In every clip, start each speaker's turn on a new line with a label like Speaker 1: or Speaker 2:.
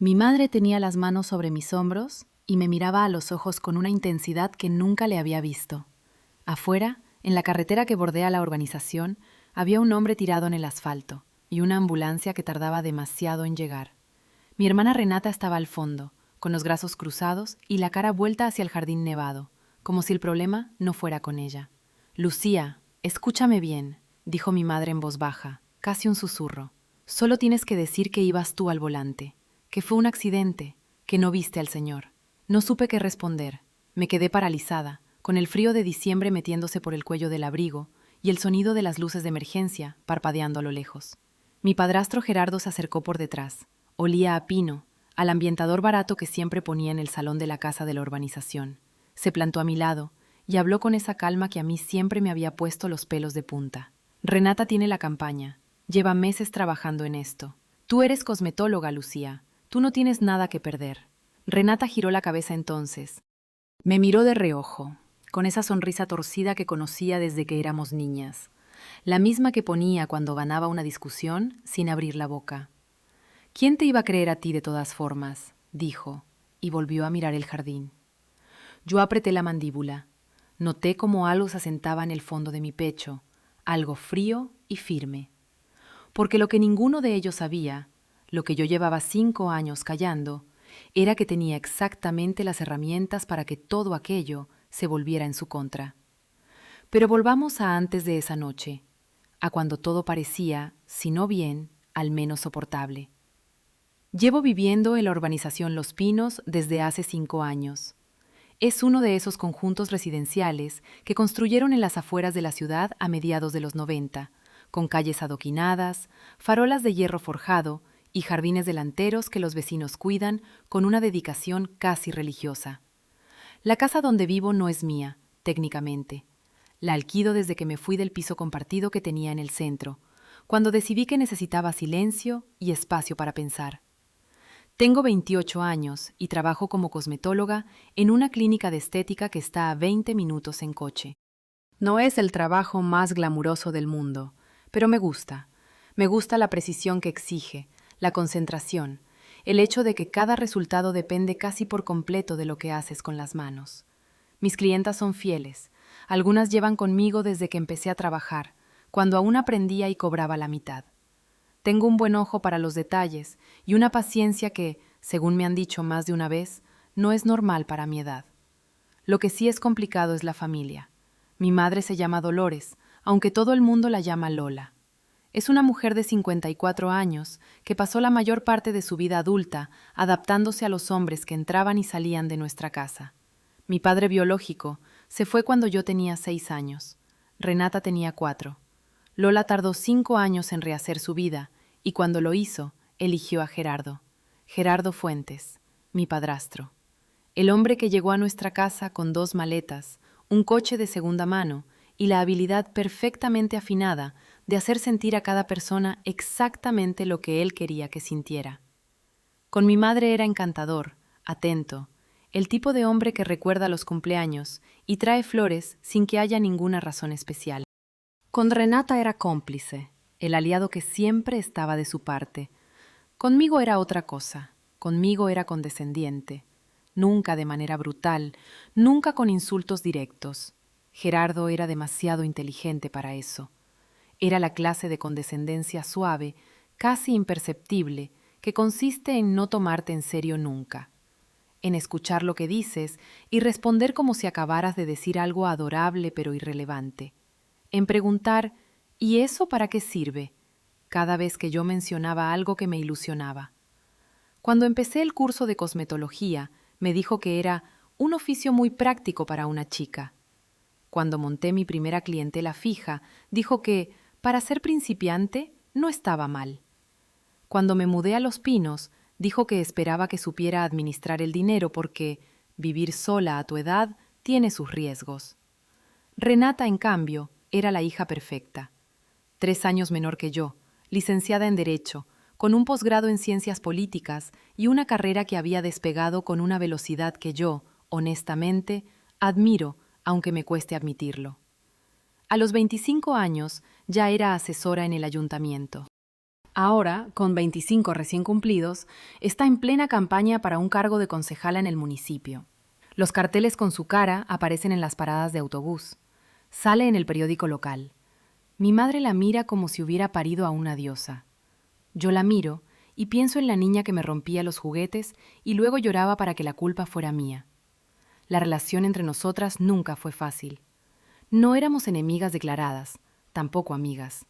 Speaker 1: Mi madre tenía las manos sobre mis hombros y me miraba a los ojos con una intensidad que nunca le había visto. Afuera, en la carretera que bordea la urbanización, había un hombre tirado en el asfalto y una ambulancia que tardaba demasiado en llegar. Mi hermana Renata estaba al fondo, con los brazos cruzados y la cara vuelta hacia el jardín nevado, como si el problema no fuera con ella. «Lucía, escúchame bien», dijo mi madre en voz baja, casi un susurro. «Solo tienes que decir que ibas tú al volante, que fue un accidente, que no viste al señor». No supe qué responder. Me quedé paralizada, con el frío de diciembre metiéndose por el cuello del abrigo y el sonido de las luces de emergencia parpadeando a lo lejos. Mi padrastro Gerardo se acercó por detrás. Olía a pino, al ambientador barato que siempre ponía en el salón de la casa de la urbanización. Se plantó a mi lado y habló con esa calma que a mí siempre me había puesto los pelos de punta. «Renata tiene la campaña. Lleva meses trabajando en esto. Tú eres cosmetóloga, Lucía. Tú no tienes nada que perder». Renata giró la cabeza entonces. Me miró de reojo, con esa sonrisa torcida que conocía desde que éramos niñas, la misma que ponía cuando ganaba una discusión sin abrir la boca. «¿Quién te iba a creer a ti de todas formas?», dijo, y volvió a mirar el jardín. Yo apreté la mandíbula. Noté cómo algo se asentaba en el fondo de mi pecho, algo frío y firme. Porque lo que ninguno de ellos sabía, lo que yo llevaba 5 años callando, era que tenía exactamente las herramientas para que todo aquello se volviera en su contra. Pero volvamos a antes de esa noche, a cuando todo parecía, si no bien, al menos soportable. Llevo viviendo en la urbanización Los Pinos desde hace 5 años. Es uno de esos conjuntos residenciales que construyeron en las afueras de la ciudad a mediados de los 90, con calles adoquinadas, farolas de hierro forjado y jardines delanteros que los vecinos cuidan con una dedicación casi religiosa. La casa donde vivo no es mía, técnicamente. La alquilo desde que me fui del piso compartido que tenía en el centro, cuando decidí que necesitaba silencio y espacio para pensar. Tengo 28 años y trabajo como cosmetóloga en una clínica de estética que está a 20 minutos en coche. No es el trabajo más glamuroso del mundo, pero me gusta. Me gusta la precisión que exige, la concentración, el hecho de que cada resultado depende casi por completo de lo que haces con las manos. Mis clientas son fieles. Algunas llevan conmigo desde que empecé a trabajar, cuando aún aprendía y cobraba la mitad. Tengo un buen ojo para los detalles y una paciencia que, según me han dicho más de una vez, no es normal para mi edad. Lo que sí es complicado es la familia. Mi madre se llama Dolores, aunque todo el mundo la llama Lola. Es una mujer de 54 años que pasó la mayor parte de su vida adulta adaptándose a los hombres que entraban y salían de nuestra casa. Mi padre biológico se fue cuando yo tenía 6 años. Renata tenía 4. Lola tardó 5 años en rehacer su vida y cuando lo hizo, eligió a Gerardo. Gerardo Fuentes, mi padrastro. El hombre que llegó a nuestra casa con 2 maletas, un coche de segunda mano y la habilidad perfectamente afinada de hacer sentir a cada persona exactamente lo que él quería que sintiera. Con mi madre era encantador, atento, el tipo de hombre que recuerda los cumpleaños y trae flores sin que haya ninguna razón especial. Con Renata era cómplice, el aliado que siempre estaba de su parte. Conmigo era otra cosa, conmigo era condescendiente, nunca de manera brutal, nunca con insultos directos. Gerardo era demasiado inteligente para eso. Era la clase de condescendencia suave, casi imperceptible, que consiste en no tomarte en serio nunca, en escuchar lo que dices y responder como si acabaras de decir algo adorable pero irrelevante, en preguntar «¿y eso para qué sirve?», cada vez que yo mencionaba algo que me ilusionaba. Cuando empecé el curso de cosmetología, me dijo que era un oficio muy práctico para una chica. Cuando monté mi primera clientela fija, dijo que, para ser principiante, no estaba mal. Cuando me mudé a Los Pinos, dijo que esperaba que supiera administrar el dinero porque vivir sola a tu edad tiene sus riesgos. Renata, en cambio, era la hija perfecta. 3 años menor que yo, licenciada en Derecho, con un posgrado en Ciencias Políticas y una carrera que había despegado con una velocidad que yo, honestamente, admiro, aunque me cueste admitirlo. A los 25 años ya era asesora en el ayuntamiento. Ahora, con 25 recién cumplidos, está en plena campaña para un cargo de concejala en el municipio. Los carteles con su cara aparecen en las paradas de autobús. Sale en el periódico local. Mi madre la mira como si hubiera parido a una diosa. Yo la miro y pienso en la niña que me rompía los juguetes y luego lloraba para que la culpa fuera mía. La relación entre nosotras nunca fue fácil. No éramos enemigas declaradas, tampoco amigas.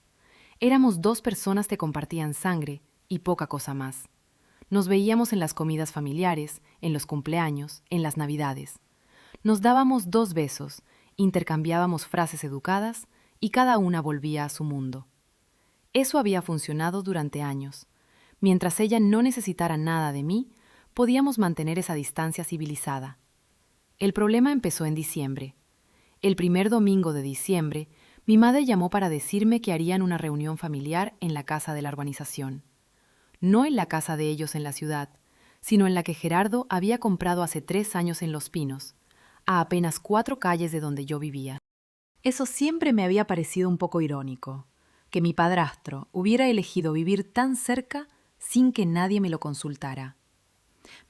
Speaker 1: Éramos dos personas que compartían sangre y poca cosa más. Nos veíamos en las comidas familiares, en los cumpleaños, en las navidades. Nos dábamos 2 besos, intercambiábamos frases educadas y cada una volvía a su mundo. Eso había funcionado durante años. Mientras ella no necesitara nada de mí, podíamos mantener esa distancia civilizada. El problema empezó en diciembre. El primer domingo de diciembre, mi madre llamó para decirme que harían una reunión familiar en la casa de la urbanización. No en la casa de ellos en la ciudad, sino en la que Gerardo había comprado hace 3 años en Los Pinos, a apenas 4 calles de donde yo vivía. Eso siempre me había parecido un poco irónico, que mi padrastro hubiera elegido vivir tan cerca sin que nadie me lo consultara.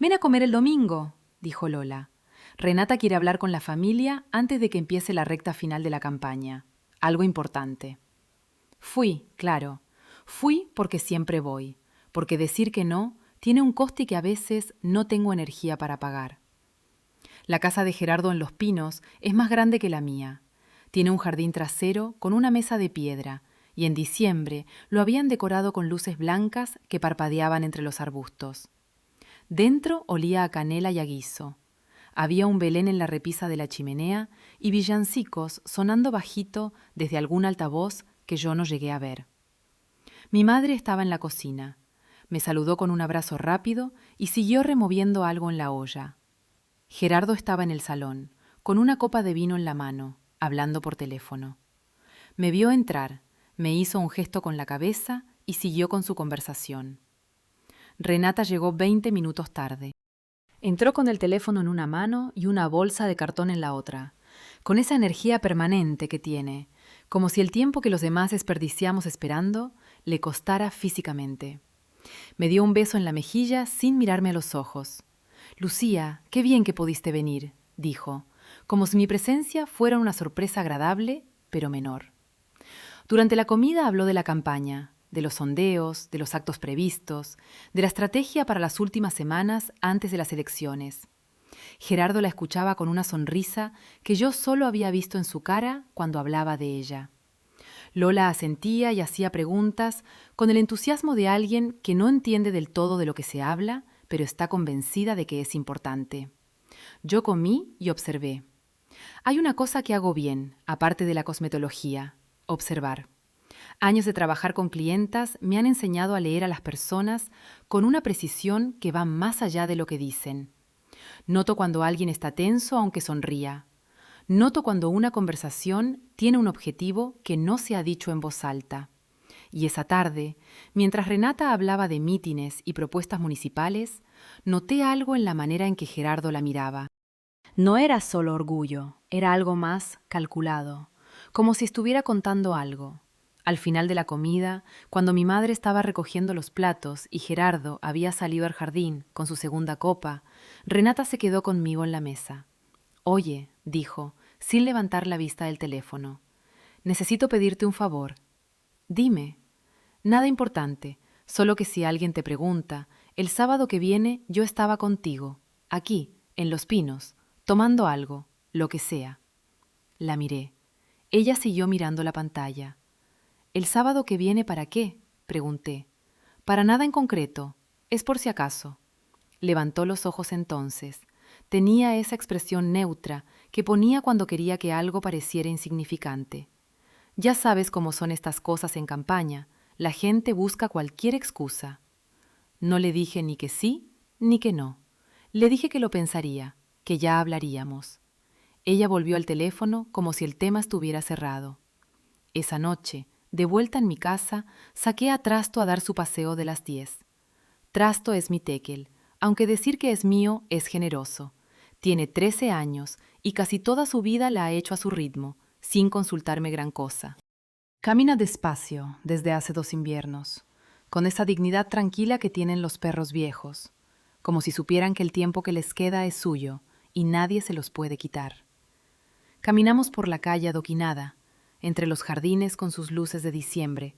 Speaker 1: «Ven a comer el domingo», dijo Lola. «Renata quiere hablar con la familia antes de que empiece la recta final de la campaña. Algo importante». Fui, claro. Fui porque siempre voy, porque decir que no tiene un coste que a veces no tengo energía para pagar. La casa de Gerardo en Los Pinos es más grande que la mía. Tiene un jardín trasero con una mesa de piedra, y en diciembre lo habían decorado con luces blancas que parpadeaban entre los arbustos. Dentro olía a canela y a guiso. Había un Belén en la repisa de la chimenea y villancicos sonando bajito desde algún altavoz que yo no llegué a ver. Mi madre estaba en la cocina. Me saludó con un abrazo rápido y siguió removiendo algo en la olla. Gerardo estaba en el salón, con una copa de vino en la mano, hablando por teléfono. Me vio entrar, me hizo un gesto con la cabeza y siguió con su conversación. Renata llegó 20 minutos tarde. Entró con el teléfono en una mano y una bolsa de cartón en la otra, con esa energía permanente que tiene, como si el tiempo que los demás desperdiciamos esperando le costara físicamente. Me dio un beso en la mejilla sin mirarme a los ojos. «Lucía, qué bien que pudiste venir», dijo, como si mi presencia fuera una sorpresa agradable, pero menor. Durante la comida habló de la campaña, de los sondeos, de los actos previstos, de la estrategia para las últimas semanas antes de las elecciones. Gerardo la escuchaba con una sonrisa que yo solo había visto en su cara cuando hablaba de ella. Lola asentía y hacía preguntas con el entusiasmo de alguien que no entiende del todo de lo que se habla, pero está convencida de que es importante. Yo comí y observé. Hay una cosa que hago bien, aparte de la cosmetología: observar. Años de trabajar con clientas me han enseñado a leer a las personas con una precisión que va más allá de lo que dicen. Noto cuando alguien está tenso aunque sonría. Noto cuando una conversación tiene un objetivo que no se ha dicho en voz alta. Y esa tarde, mientras Renata hablaba de mítines y propuestas municipales, noté algo en la manera en que Gerardo la miraba. No era solo orgullo, era algo más calculado, como si estuviera contando algo. Al final de la comida, cuando mi madre estaba recogiendo los platos y Gerardo había salido al jardín con su segunda copa, Renata se quedó conmigo en la mesa. «Oye», dijo, sin levantar la vista del teléfono, «necesito pedirte un favor». «Dime». «Nada importante, solo que si alguien te pregunta, el sábado que viene yo estaba contigo, aquí, en Los Pinos, tomando algo, lo que sea». La miré. Ella siguió mirando la pantalla. «¿El sábado que viene para qué?», pregunté. «Para nada en concreto, es por si acaso». Levantó los ojos entonces. Tenía esa expresión neutra que ponía cuando quería que algo pareciera insignificante. Ya sabes cómo son estas cosas en campaña, la gente busca cualquier excusa. No le dije ni que sí ni que no. Le dije que lo pensaría, que ya hablaríamos. Ella volvió al teléfono como si el tema estuviera cerrado. Esa noche, de vuelta en mi casa, saqué a Trasto a dar su paseo de las 10. Trasto es mi tekel, aunque decir que es mío es generoso. Tiene 13 años y casi toda su vida la ha hecho a su ritmo, sin consultarme gran cosa. Camina despacio desde hace 2 inviernos. con esa dignidad tranquila que tienen los perros viejos, como si supieran que el tiempo que les queda es suyo y nadie se los puede quitar. Caminamos por la calle adoquinada, entre los jardines con sus luces de diciembre,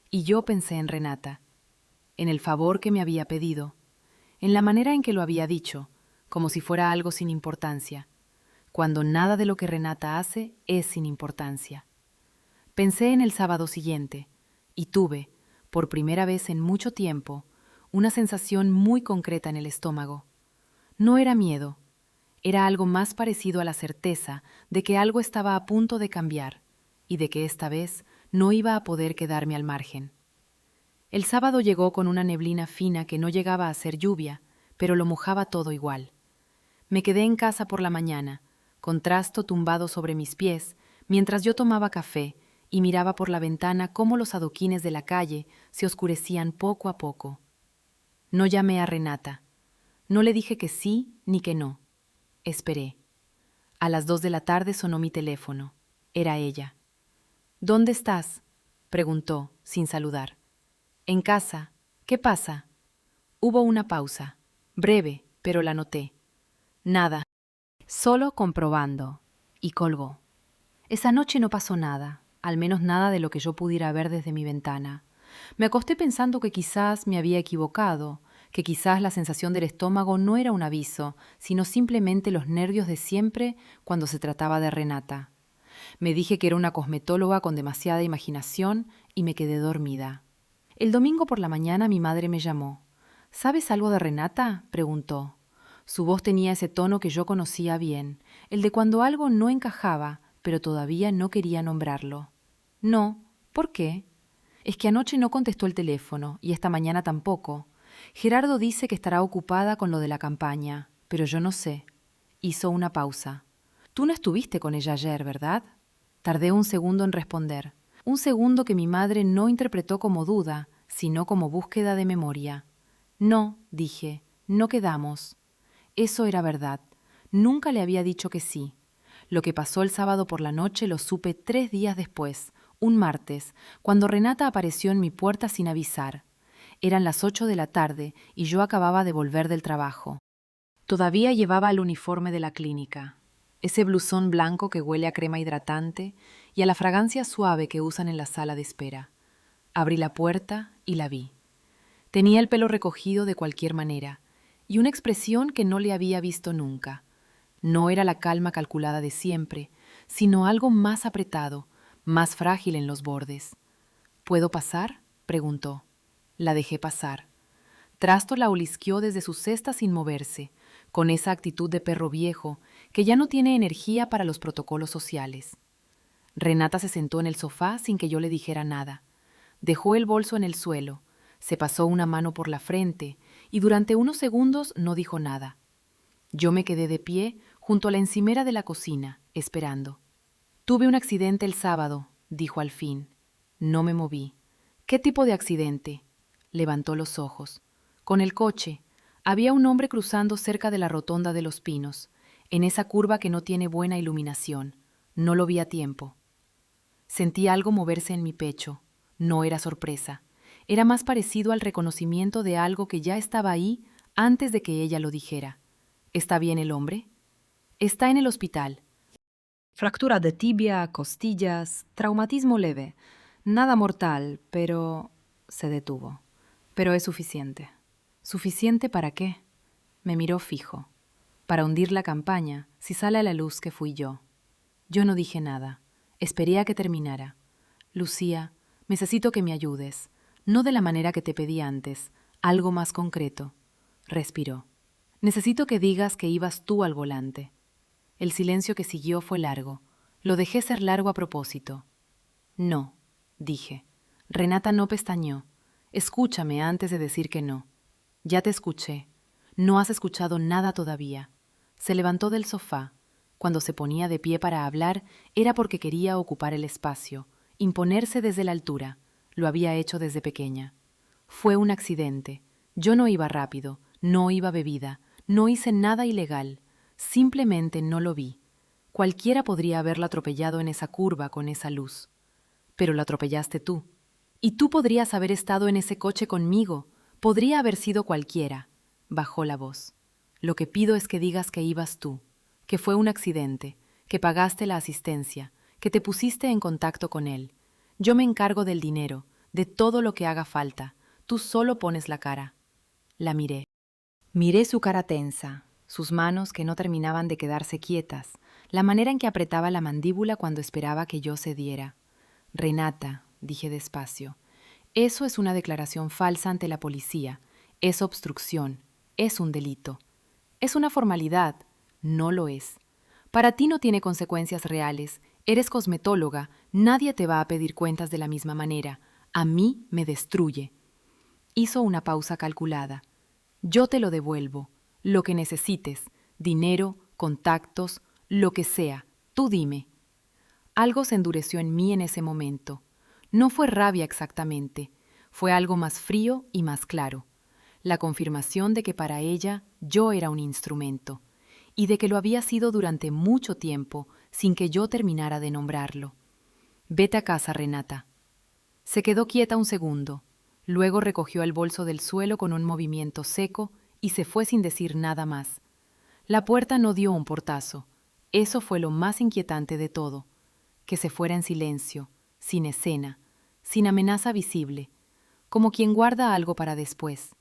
Speaker 1: y yo pensé en Renata, en el favor que me había pedido, en la manera en que lo había dicho, como si fuera algo sin importancia, cuando nada de lo que Renata hace es sin importancia. Pensé en el sábado siguiente, y tuve, por primera vez en mucho tiempo, una sensación muy concreta en el estómago. No era miedo, era algo más parecido a la certeza de que algo estaba a punto de cambiar y de que esta vez no iba a poder quedarme al margen. El sábado llegó con una neblina fina que no llegaba a ser lluvia, pero lo mojaba todo igual. Me quedé en casa por la mañana, con Trasto tumbado sobre mis pies, mientras yo tomaba café y miraba por la ventana cómo los adoquines de la calle se oscurecían poco a poco. No llamé a Renata. No le dije que sí ni que no. Esperé. A las 2 de la tarde sonó mi teléfono. Era ella. «¿Dónde estás?», preguntó, sin saludar. «En casa. ¿Qué pasa?». Hubo una pausa, breve, pero la noté. «Nada. Solo comprobando». Y colgó. Esa noche no pasó nada, al menos nada de lo que yo pudiera ver desde mi ventana. Me acosté pensando que quizás me había equivocado, que quizás la sensación del estómago no era un aviso, sino simplemente los nervios de siempre cuando se trataba de Renata. Me dije que era una cosmetóloga con demasiada imaginación y me quedé dormida. El domingo por la mañana mi madre me llamó. «¿Sabes algo de Renata?», preguntó. Su voz tenía ese tono que yo conocía bien, el de cuando algo no encajaba, pero todavía no quería nombrarlo. «No, ¿por qué?». «Es que anoche no contestó el teléfono y esta mañana tampoco. Gerardo dice que estará ocupada con lo de la campaña, pero yo no sé». Hizo una pausa. «Tú no estuviste con ella ayer, ¿verdad?». Tardé un segundo en responder, un segundo que mi madre no interpretó como duda, sino como búsqueda de memoria. «No», dije, «no quedamos». Eso era verdad. Nunca le había dicho que sí. Lo que pasó el sábado por la noche lo supe 3 días después, un martes, cuando Renata apareció en mi puerta sin avisar. Eran las 8 de la tarde y yo acababa de volver del trabajo. Todavía llevaba el uniforme de la clínica, ese blusón blanco que huele a crema hidratante y a la fragancia suave que usan en la sala de espera. Abrí la puerta y la vi. Tenía el pelo recogido de cualquier manera y una expresión que no le había visto nunca. No era la calma calculada de siempre, sino algo más apretado, más frágil en los bordes. «¿Puedo pasar?», preguntó. La dejé pasar. Trasto la olisqueó desde su cesta sin moverse, con esa actitud de perro viejo que ya no tiene energía para los protocolos sociales. Renata se sentó en el sofá sin que yo le dijera nada. Dejó el bolso en el suelo, se pasó una mano por la frente y durante unos segundos no dijo nada. Yo me quedé de pie junto a la encimera de la cocina, esperando. «Tuve un accidente el sábado», dijo al fin. No me moví. «¿Qué tipo de accidente?». Levantó los ojos. «Con el coche. Había un hombre cruzando cerca de la rotonda de los Pinos, en esa curva que no tiene buena iluminación. No lo vi a tiempo». Sentí algo moverse en mi pecho. No era sorpresa. Era más parecido al reconocimiento de algo que ya estaba ahí antes de que ella lo dijera. «¿Está bien el hombre?». «Está en el hospital». «Fractura de tibia, costillas, traumatismo leve. Nada mortal, pero...». Se detuvo. «Pero es suficiente». «¿Suficiente para qué?». Me miró fijo. «Para hundir la campaña, si sale a la luz que fui yo». Yo no dije nada. Esperé a que terminara. «Lucía, necesito que me ayudes. No de la manera que te pedí antes, algo más concreto». Respiró. «Necesito que digas que ibas tú al volante». El silencio que siguió fue largo. Lo dejé ser largo a propósito. «No», dije. Renata no pestañeó. «Escúchame antes de decir que no». «Ya te escuché. No has escuchado nada todavía». Se levantó del sofá. Cuando se ponía de pie para hablar, era porque quería ocupar el espacio, imponerse desde la altura. Lo había hecho desde pequeña. «Fue un accidente. Yo no iba rápido, no iba bebida, no hice nada ilegal. Simplemente no lo vi. Cualquiera podría haberla atropellado en esa curva con esa luz. Pero la atropellaste tú». Y tú podrías haber estado en ese coche conmigo. Podría haber sido cualquiera. Bajó la voz. Lo que pido es que digas que ibas tú, que fue un accidente, que pagaste la asistencia, que te pusiste en contacto con él. Yo me encargo del dinero, de todo lo que haga falta. Tú solo pones la cara. La miré. Miré su cara tensa, sus manos que no terminaban de quedarse quietas, la manera en que apretaba la mandíbula cuando esperaba que yo cediera. Renata, dije despacio, eso es una declaración falsa ante la policía, es obstrucción, es un delito. Es una formalidad, no lo es. Para ti no tiene consecuencias reales, eres cosmetóloga, nadie te va a pedir cuentas de la misma manera, a mí me destruye. Hizo una pausa calculada. Yo te lo devuelvo, lo que necesites, dinero, contactos, lo que sea, tú dime. Algo se endureció en mí en ese momento. No fue rabia exactamente, fue algo más frío y más claro. La confirmación de que para ella yo era un instrumento, y de que lo había sido durante mucho tiempo sin que yo terminara de nombrarlo. Vete a casa, Renata. Se quedó quieta un segundo, luego recogió el bolso del suelo con un movimiento seco y se fue sin decir nada más. La puerta no dio un portazo. Eso fue lo más inquietante de todo, que se fuera en silencio, sin escena, sin amenaza visible, como quien guarda algo para después.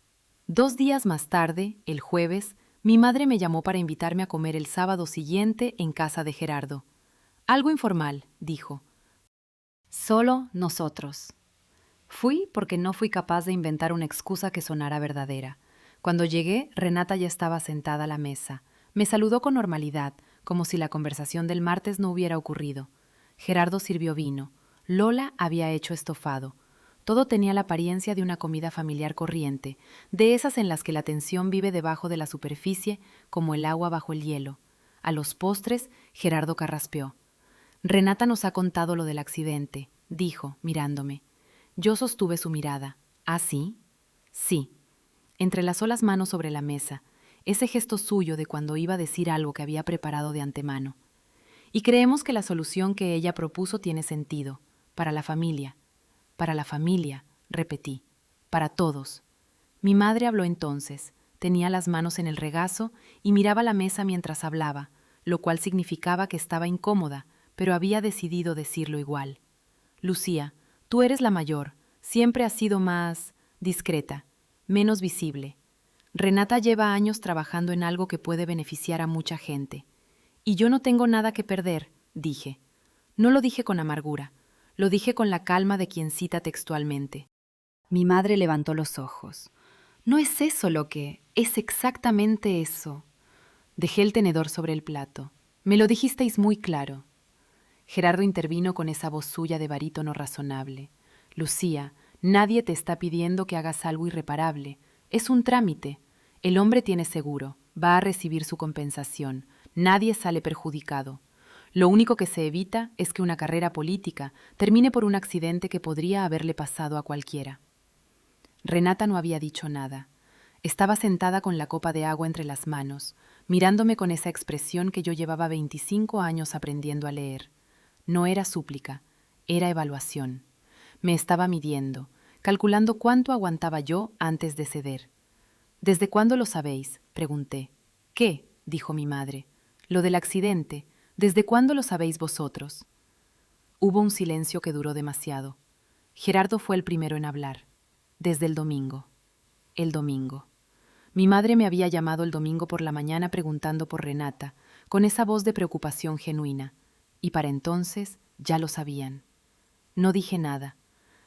Speaker 1: 2 días más tarde, el jueves, mi madre me llamó para invitarme a comer el sábado siguiente en casa de Gerardo. Algo informal, dijo. Solo nosotros. Fui porque no fui capaz de inventar una excusa que sonara verdadera. Cuando llegué, Renata ya estaba sentada a la mesa. Me saludó con normalidad, como si la conversación del martes no hubiera ocurrido. Gerardo sirvió vino. Lola había hecho estofado. Todo tenía la apariencia de una comida familiar corriente, de esas en las que la tensión vive debajo de la superficie como el agua bajo el hielo. A los postres, Gerardo carraspeó. Renata nos ha contado lo del accidente, dijo, mirándome. Yo sostuve su mirada. ¿Ah, sí? Sí. Entrelazó las manos sobre la mesa, ese gesto suyo de cuando iba a decir algo que había preparado de antemano. Y creemos que la solución que ella propuso tiene sentido, para la familia. Para la familia, repetí, para todos. Mi madre habló entonces, tenía las manos en el regazo y miraba la mesa mientras hablaba, lo cual significaba que estaba incómoda, pero había decidido decirlo igual. Lucía, tú eres la mayor, siempre has sido más discreta, menos visible. Renata lleva años trabajando en algo que puede beneficiar a mucha gente. Y yo no tengo nada que perder, dije. No lo dije con amargura, lo dije con la calma de quien cita textualmente. Mi madre levantó los ojos. No es eso lo que, es exactamente eso. Dejé el tenedor sobre el plato. Me lo dijisteis muy claro. Gerardo intervino con esa voz suya de barítono razonable. Lucía, nadie te está pidiendo que hagas algo irreparable. Es un trámite. El hombre tiene seguro, va a recibir su compensación. Nadie sale perjudicado. Lo único que se evita es que una carrera política termine por un accidente que podría haberle pasado a cualquiera. Renata no había dicho nada. Estaba sentada con la copa de agua entre las manos, mirándome con esa expresión que yo llevaba 25 años aprendiendo a leer. No era súplica, era evaluación. Me estaba midiendo, calculando cuánto aguantaba yo antes de ceder. ¿Desde cuándo lo sabéis?, pregunté. ¿Qué?, dijo mi madre. Lo del accidente. ¿Desde cuándo lo sabéis vosotros? Hubo un silencio que duró demasiado. Gerardo fue el primero en hablar. Desde el domingo. El domingo. Mi madre me había llamado el domingo por la mañana preguntando por Renata, con esa voz de preocupación genuina. Y para entonces ya lo sabían. No dije nada.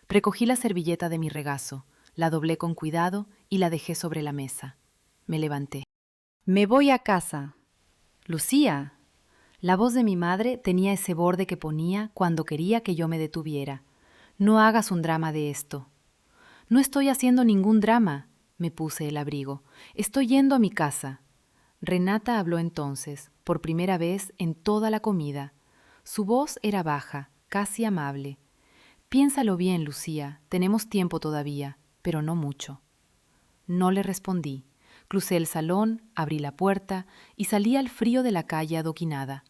Speaker 1: Recogí la servilleta de mi regazo, la doblé con cuidado y la dejé sobre la mesa. Me levanté. Me voy a casa. Lucía. La voz de mi madre tenía ese borde que ponía cuando quería que yo me detuviera. No hagas un drama de esto. No estoy haciendo ningún drama, me puse el abrigo. Estoy yendo a mi casa. Renata habló entonces, por primera vez en toda la comida. Su voz era baja, casi amable. Piénsalo bien, Lucía, tenemos tiempo todavía, pero no mucho. No le respondí. Crucé el salón, abrí la puerta y salí al frío de la calle adoquinada.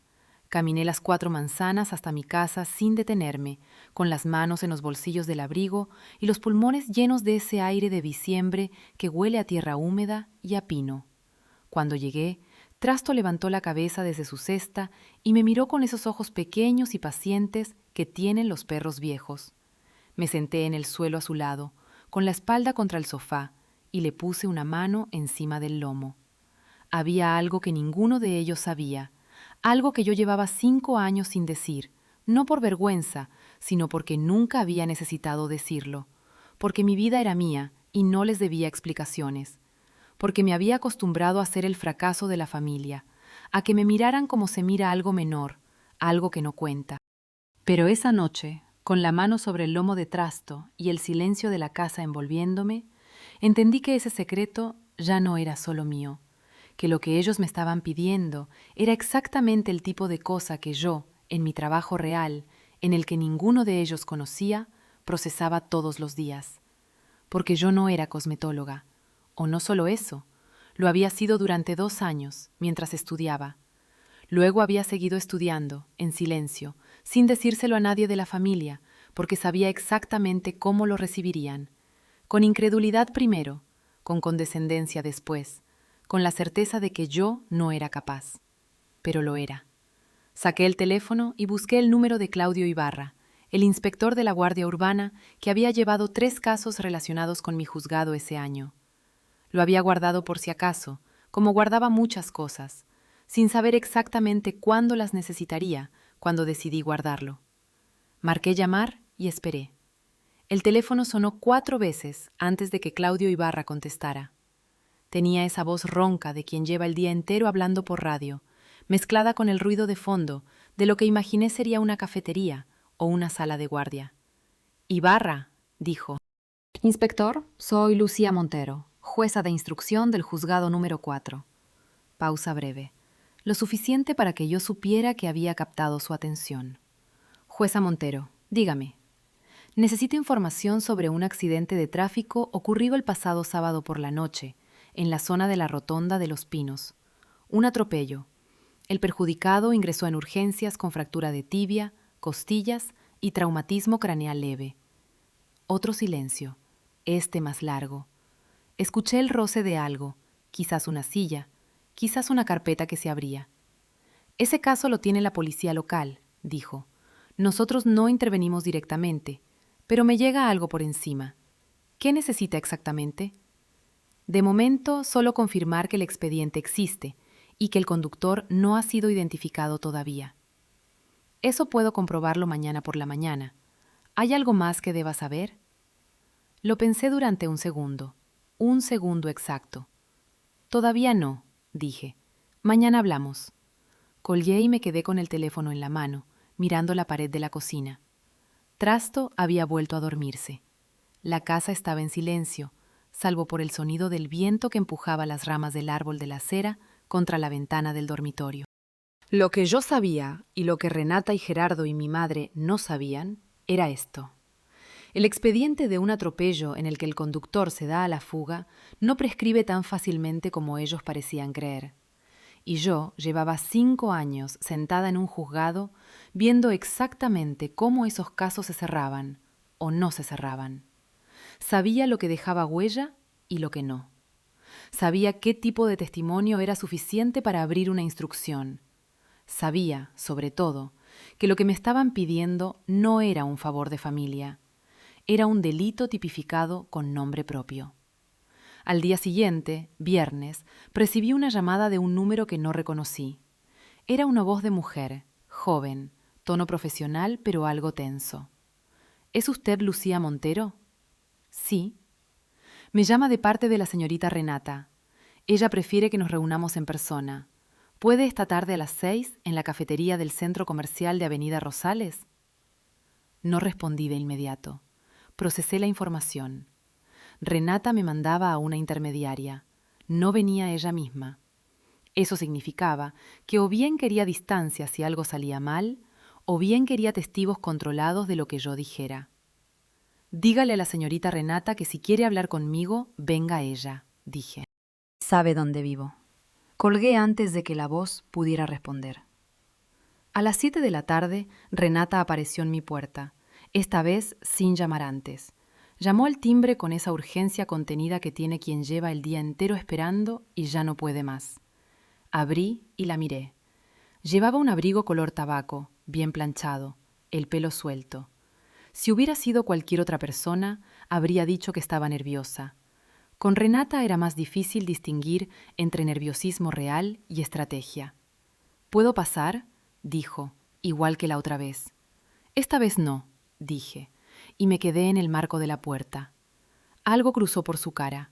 Speaker 1: Caminé las 4 manzanas hasta mi casa sin detenerme, con las manos en los bolsillos del abrigo y los pulmones llenos de ese aire de diciembre que huele a tierra húmeda y a pino. Cuando llegué, Trasto levantó la cabeza desde su cesta y me miró con esos ojos pequeños y pacientes que tienen los perros viejos. Me senté en el suelo a su lado, con la espalda contra el sofá, y le puse una mano encima del lomo. Había algo que ninguno de ellos sabía, algo que yo llevaba 5 años sin decir, no por vergüenza, sino porque nunca había necesitado decirlo, porque mi vida era mía y no les debía explicaciones, porque me había acostumbrado a ser el fracaso de la familia, a que me miraran como se mira algo menor, algo que no cuenta. Pero esa noche, con la mano sobre el lomo de Trasto y el silencio de la casa envolviéndome, entendí que ese secreto ya no era solo mío, que lo que ellos me estaban pidiendo era exactamente el tipo de cosa que yo, en mi trabajo real, en el que ninguno de ellos conocía, procesaba todos los días. Porque yo no era cosmetóloga, o no solo eso, lo había sido durante 2 años, mientras estudiaba. Luego había seguido estudiando, en silencio, sin decírselo a nadie de la familia, porque sabía exactamente cómo lo recibirían. Con incredulidad primero, con condescendencia después, con la certeza de que yo no era capaz. Pero lo era. Saqué el teléfono y busqué el número de Claudio Ibarra, el inspector de la Guardia Urbana que había llevado 3 casos relacionados con mi juzgado ese año. Lo había guardado por si acaso, como guardaba muchas cosas, sin saber exactamente cuándo las necesitaría cuando decidí guardarlo. Marqué llamar y esperé. El teléfono sonó 4 veces antes de que Claudio Ibarra contestara. Tenía esa voz ronca de quien lleva el día entero hablando por radio, mezclada con el ruido de fondo de lo que imaginé sería una cafetería o una sala de guardia. «Ibarra», dijo. «Inspector, soy Lucía Montero, jueza de instrucción del juzgado número 4». Pausa breve, lo suficiente para que yo supiera que había captado su atención. «Jueza Montero, dígame. Necesito información sobre un accidente de tráfico ocurrido el pasado sábado por la noche, en la zona de la Rotonda de Los Pinos. Un atropello. El perjudicado ingresó en urgencias con fractura de tibia, costillas y traumatismo craneal leve». Otro silencio, este más largo. Escuché el roce de algo, quizás una silla, quizás una carpeta que se abría. «Ese caso lo tiene la policía local», dijo. «Nosotros no intervenimos directamente, pero me llega algo por encima. ¿Qué necesita exactamente?» «De momento, solo confirmar que el expediente existe y que el conductor no ha sido identificado todavía». «Eso puedo comprobarlo mañana por la mañana. ¿Hay algo más que deba saber?» Lo pensé durante un segundo exacto. «Todavía no», dije. «Mañana hablamos». Colgué y me quedé con el teléfono en la mano, mirando la pared de la cocina. Trasto había vuelto a dormirse. La casa estaba en silencio, salvo por el sonido del viento que empujaba las ramas del árbol de la acera contra la ventana del dormitorio. Lo que yo sabía, y lo que Renata y Gerardo y mi madre no sabían, era esto. El expediente de un atropello en el que el conductor se da a la fuga no prescribe tan fácilmente como ellos parecían creer. Y yo llevaba 5 años sentada en un juzgado viendo exactamente cómo esos casos se cerraban o no se cerraban. Sabía lo que dejaba huella y lo que no. Sabía qué tipo de testimonio era suficiente para abrir una instrucción. Sabía, sobre todo, que lo que me estaban pidiendo no era un favor de familia. Era un delito tipificado con nombre propio. Al día siguiente, viernes, recibí una llamada de un número que no reconocí. Era una voz de mujer, joven, tono profesional pero algo tenso. ¿Es usted Lucía Montero? Sí. Me llama de parte de la señorita Renata. Ella prefiere que nos reunamos en persona. ¿Puede esta tarde a las 6 en la cafetería del Centro Comercial de Avenida Rosales? No respondí de inmediato. Procesé la información. Renata me mandaba a una intermediaria. No venía ella misma. Eso significaba que o bien quería distancia si algo salía mal, o bien quería testigos controlados de lo que yo dijera. «Dígale a la señorita Renata que si quiere hablar conmigo, venga ella», dije. «Sabe dónde vivo». Colgué antes de que la voz pudiera responder. A las 7 de la tarde, Renata apareció en mi puerta, esta vez sin llamar antes. Llamó al timbre con esa urgencia contenida que tiene quien lleva el día entero esperando y ya no puede más. Abrí y la miré. Llevaba un abrigo color tabaco, bien planchado, el pelo suelto. Si hubiera sido cualquier otra persona, habría dicho que estaba nerviosa. Con Renata era más difícil distinguir entre nerviosismo real y estrategia. «¿Puedo pasar?», dijo, igual que la otra vez. «Esta vez no», dije, y me quedé en el marco de la puerta. Algo cruzó por su cara.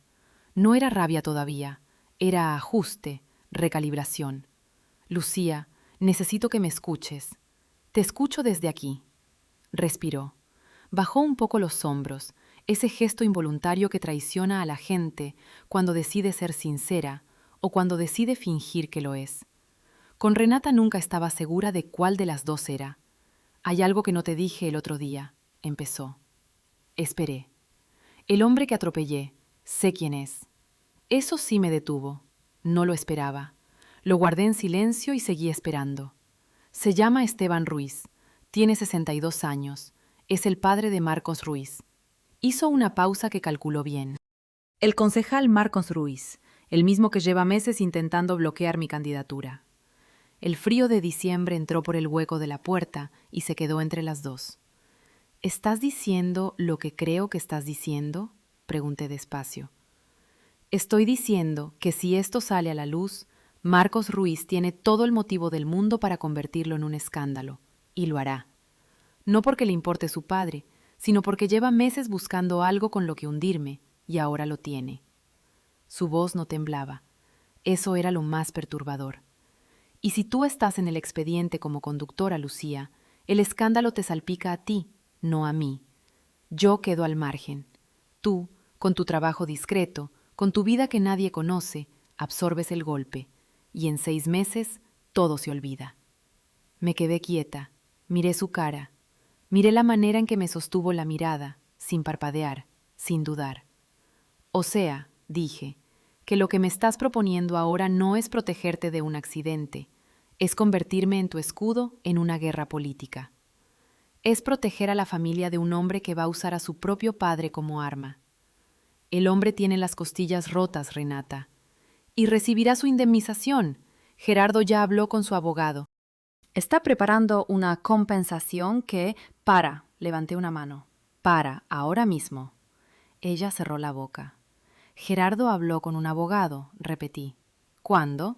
Speaker 1: No era rabia todavía, era ajuste, recalibración. «Lucía, necesito que me escuches. Te escucho desde aquí». Respiró. Bajó un poco los hombros, ese gesto involuntario que traiciona a la gente cuando decide ser sincera o cuando decide fingir que lo es. Con Renata nunca estaba segura de cuál de las dos era. «Hay algo que no te dije el otro día», empezó. Esperé. «El hombre que atropellé, sé quién es». Eso sí me detuvo. No lo esperaba. Lo guardé en silencio y seguí esperando. Se llama Esteban Ruiz. Tiene 62 años. Es el padre de Marcos Ruiz. Hizo una pausa que calculó bien. El concejal Marcos Ruiz, el mismo que lleva meses intentando bloquear mi candidatura. El frío de diciembre entró por el hueco de la puerta y se quedó entre las dos. «¿Estás diciendo lo que creo que estás diciendo?», pregunté despacio. «Estoy diciendo que si esto sale a la luz, Marcos Ruiz tiene todo el motivo del mundo para convertirlo en un escándalo, y lo hará. No porque le importe su padre, sino porque lleva meses buscando algo con lo que hundirme, y ahora lo tiene». Su voz no temblaba. Eso era lo más perturbador. «Y si tú estás en el expediente como conductora, Lucía, el escándalo te salpica a ti, no a mí. Yo quedo al margen. Tú, con tu trabajo discreto, con tu vida que nadie conoce, absorbes el golpe, y en 6 meses todo se olvida». Me quedé quieta, miré su cara, miré la manera en que me sostuvo la mirada, sin parpadear, sin dudar. «O sea», dije, «que lo que me estás proponiendo ahora no es protegerte de un accidente, es convertirme en tu escudo en una guerra política. Es proteger a la familia de un hombre que va a usar a su propio padre como arma. El hombre tiene las costillas rotas, Renata, y recibirá su indemnización. Gerardo ya habló con su abogado. Está preparando una compensación que... levanté una mano. Ahora mismo». Ella cerró la boca. «Gerardo habló con un abogado», repetí. «¿Cuándo?».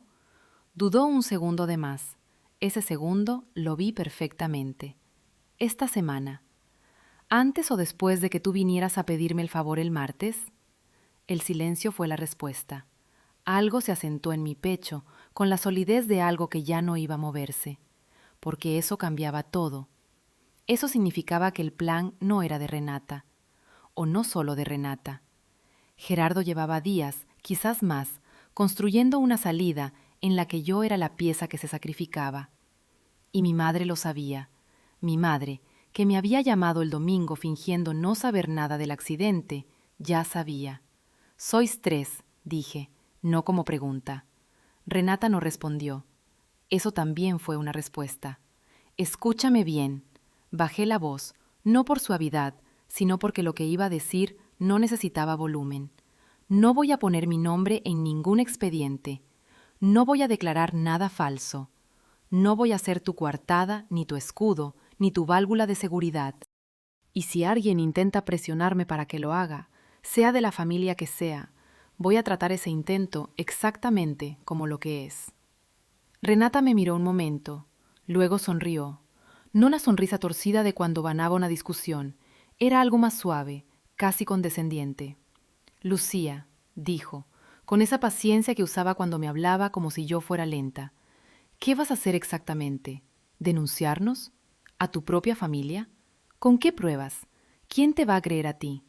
Speaker 1: Dudó un segundo de más. Ese segundo lo vi perfectamente. «Esta semana». «¿Antes o después de que tú vinieras a pedirme el favor el martes?». El silencio fue la respuesta. Algo se asentó en mi pecho, con la solidez de algo que ya no iba a moverse, porque eso cambiaba todo. Eso significaba que el plan no era de Renata, o no solo de Renata. Gerardo llevaba días, quizás más, construyendo una salida en la que yo era la pieza que se sacrificaba. Y mi madre lo sabía. Mi madre, que me había llamado el domingo fingiendo no saber nada del accidente, ya sabía. «Sois 3», dije, no como pregunta. Renata no respondió. Eso también fue una respuesta. «Escúchame bien». Bajé la voz, no por suavidad, sino porque lo que iba a decir no necesitaba volumen. «No voy a poner mi nombre en ningún expediente. No voy a declarar nada falso. No voy a ser tu coartada, ni tu escudo, ni tu válvula de seguridad. Y si alguien intenta presionarme para que lo haga, sea de la familia que sea, voy a tratar ese intento exactamente como lo que es». Renata me miró un momento, luego sonrió. No la sonrisa torcida de cuando ganaba una discusión, era algo más suave, casi condescendiente. «Lucía», dijo, con esa paciencia que usaba cuando me hablaba como si yo fuera lenta, «¿qué vas a hacer exactamente? ¿Denunciarnos? ¿A tu propia familia? ¿Con qué pruebas? ¿Quién te va a creer a ti?».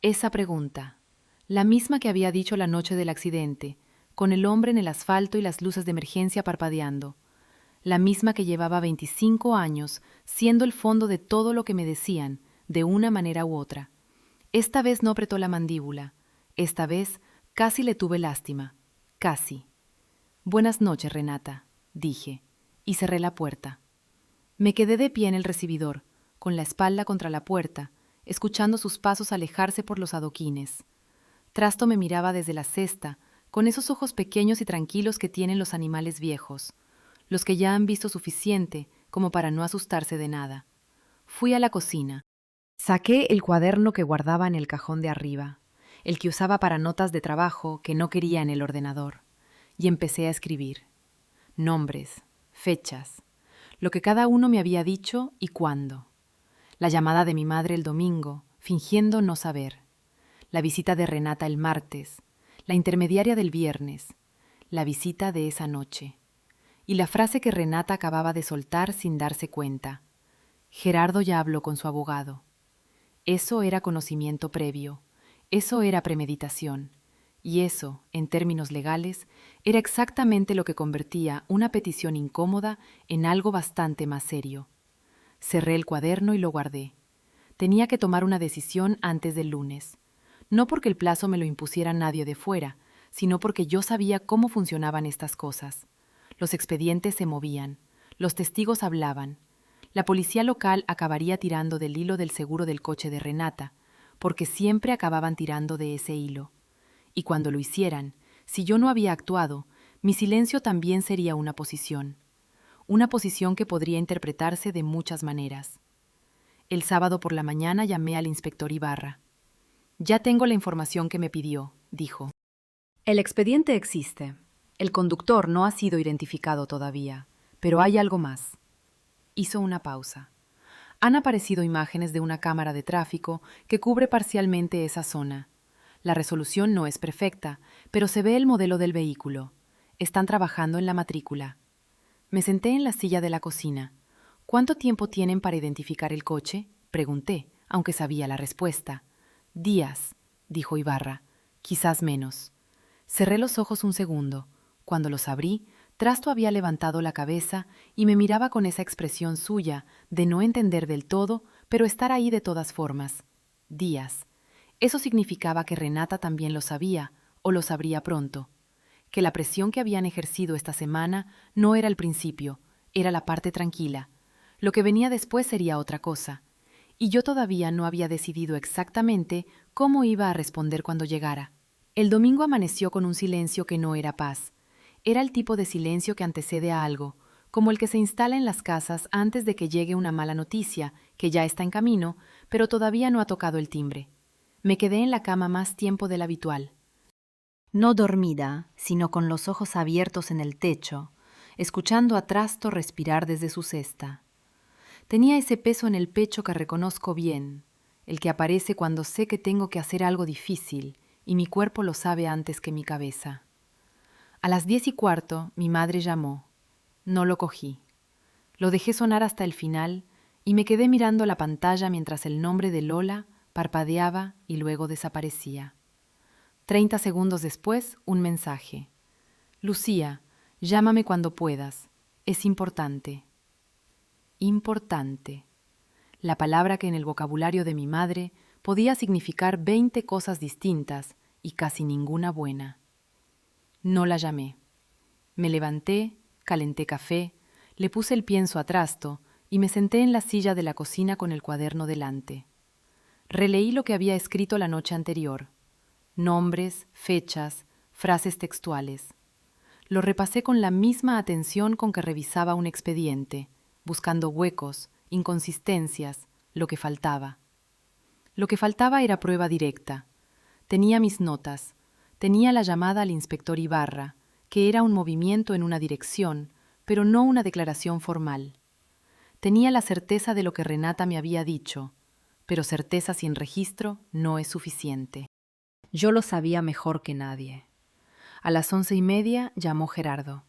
Speaker 1: Esa pregunta, la misma que había dicho la noche del accidente, con el hombre en el asfalto y las luces de emergencia parpadeando, la misma que llevaba 25 años siendo el fondo de todo lo que me decían, de una manera u otra. Esta vez no apretó la mandíbula, esta vez casi le tuve lástima, casi. «Buenas noches, Renata», dije, y cerré la puerta. Me quedé de pie en el recibidor, con la espalda contra la puerta, escuchando sus pasos alejarse por los adoquines. Trasto me miraba desde la cesta, con esos ojos pequeños y tranquilos que tienen los animales viejos, los que ya han visto suficiente como para no asustarse de nada. Fui a la cocina. Saqué el cuaderno que guardaba en el cajón de arriba, el que usaba para notas de trabajo que no quería en el ordenador, y empecé a escribir. Nombres, fechas, lo que cada uno me había dicho y cuándo. La llamada de mi madre el domingo, fingiendo no saber. La visita de Renata el martes, la intermediaria del viernes, la visita de esa noche. Y la frase que Renata acababa de soltar sin darse cuenta. Gerardo ya habló con su abogado. Eso era conocimiento previo, eso era premeditación, y eso, en términos legales, era exactamente lo que convertía una petición incómoda en algo bastante más serio. Cerré el cuaderno y lo guardé. Tenía que tomar una decisión antes del lunes, no porque el plazo me lo impusiera nadie de fuera, sino porque yo sabía cómo funcionaban estas cosas. Los expedientes se movían, los testigos hablaban. La policía local acabaría tirando del hilo del seguro del coche de Renata, porque siempre acababan tirando de ese hilo. Y cuando lo hicieran, si yo no había actuado, mi silencio también sería una posición que podría interpretarse de muchas maneras. El sábado por la mañana llamé al inspector Ibarra. Ya tengo la información que me pidió, dijo. El expediente existe. El conductor no ha sido identificado todavía, pero hay algo más. Hizo una pausa. Han aparecido imágenes de una cámara de tráfico que cubre parcialmente esa zona. La resolución no es perfecta, pero se ve el modelo del vehículo. Están trabajando en la matrícula. Me senté en la silla de la cocina. ¿Cuánto tiempo tienen para identificar el coche?, pregunté, aunque sabía la respuesta. Días, dijo Ibarra, quizás menos. Cerré los ojos un segundo. Cuando los abrí, Trasto había levantado la cabeza y me miraba con esa expresión suya de no entender del todo, pero estar ahí de todas formas. Días. Eso significaba que Renata también lo sabía, o lo sabría pronto. Que la presión que habían ejercido esta semana no era el principio, era la parte tranquila. Lo que venía después sería otra cosa. Y yo todavía no había decidido exactamente cómo iba a responder cuando llegara. El domingo amaneció con un silencio que no era paz. Era el tipo de silencio que antecede a algo, como el que se instala en las casas antes de que llegue una mala noticia, que ya está en camino, pero todavía no ha tocado el timbre. Me quedé en la cama más tiempo del habitual. No dormida, sino con los ojos abiertos en el techo, escuchando a Trasto respirar desde su cesta. Tenía ese peso en el pecho que reconozco bien, el que aparece cuando sé que tengo que hacer algo difícil, y mi cuerpo lo sabe antes que mi cabeza. A las 10:15, mi madre llamó. No lo cogí. Lo dejé sonar hasta el final y me quedé mirando la pantalla mientras el nombre de Lola parpadeaba y luego desaparecía. 30 segundos después, un mensaje. Lucía, llámame cuando puedas. Es importante. Importante. La palabra que en el vocabulario de mi madre podía significar 20 cosas distintas y casi ninguna buena. No la llamé. Me levanté, calenté café, le puse el pienso a Trasto y me senté en la silla de la cocina con el cuaderno delante. Releí lo que había escrito la noche anterior. Nombres, fechas, frases textuales. Lo repasé con la misma atención con que revisaba un expediente, buscando huecos, inconsistencias, lo que faltaba. Lo que faltaba era prueba directa. Tenía mis notas, tenía la llamada al inspector Ibarra, que era un movimiento en una dirección, pero no una declaración formal. Tenía la certeza de lo que Renata me había dicho, pero certeza sin registro no es suficiente. Yo lo sabía mejor que nadie. A las 11:30 llamó Gerardo.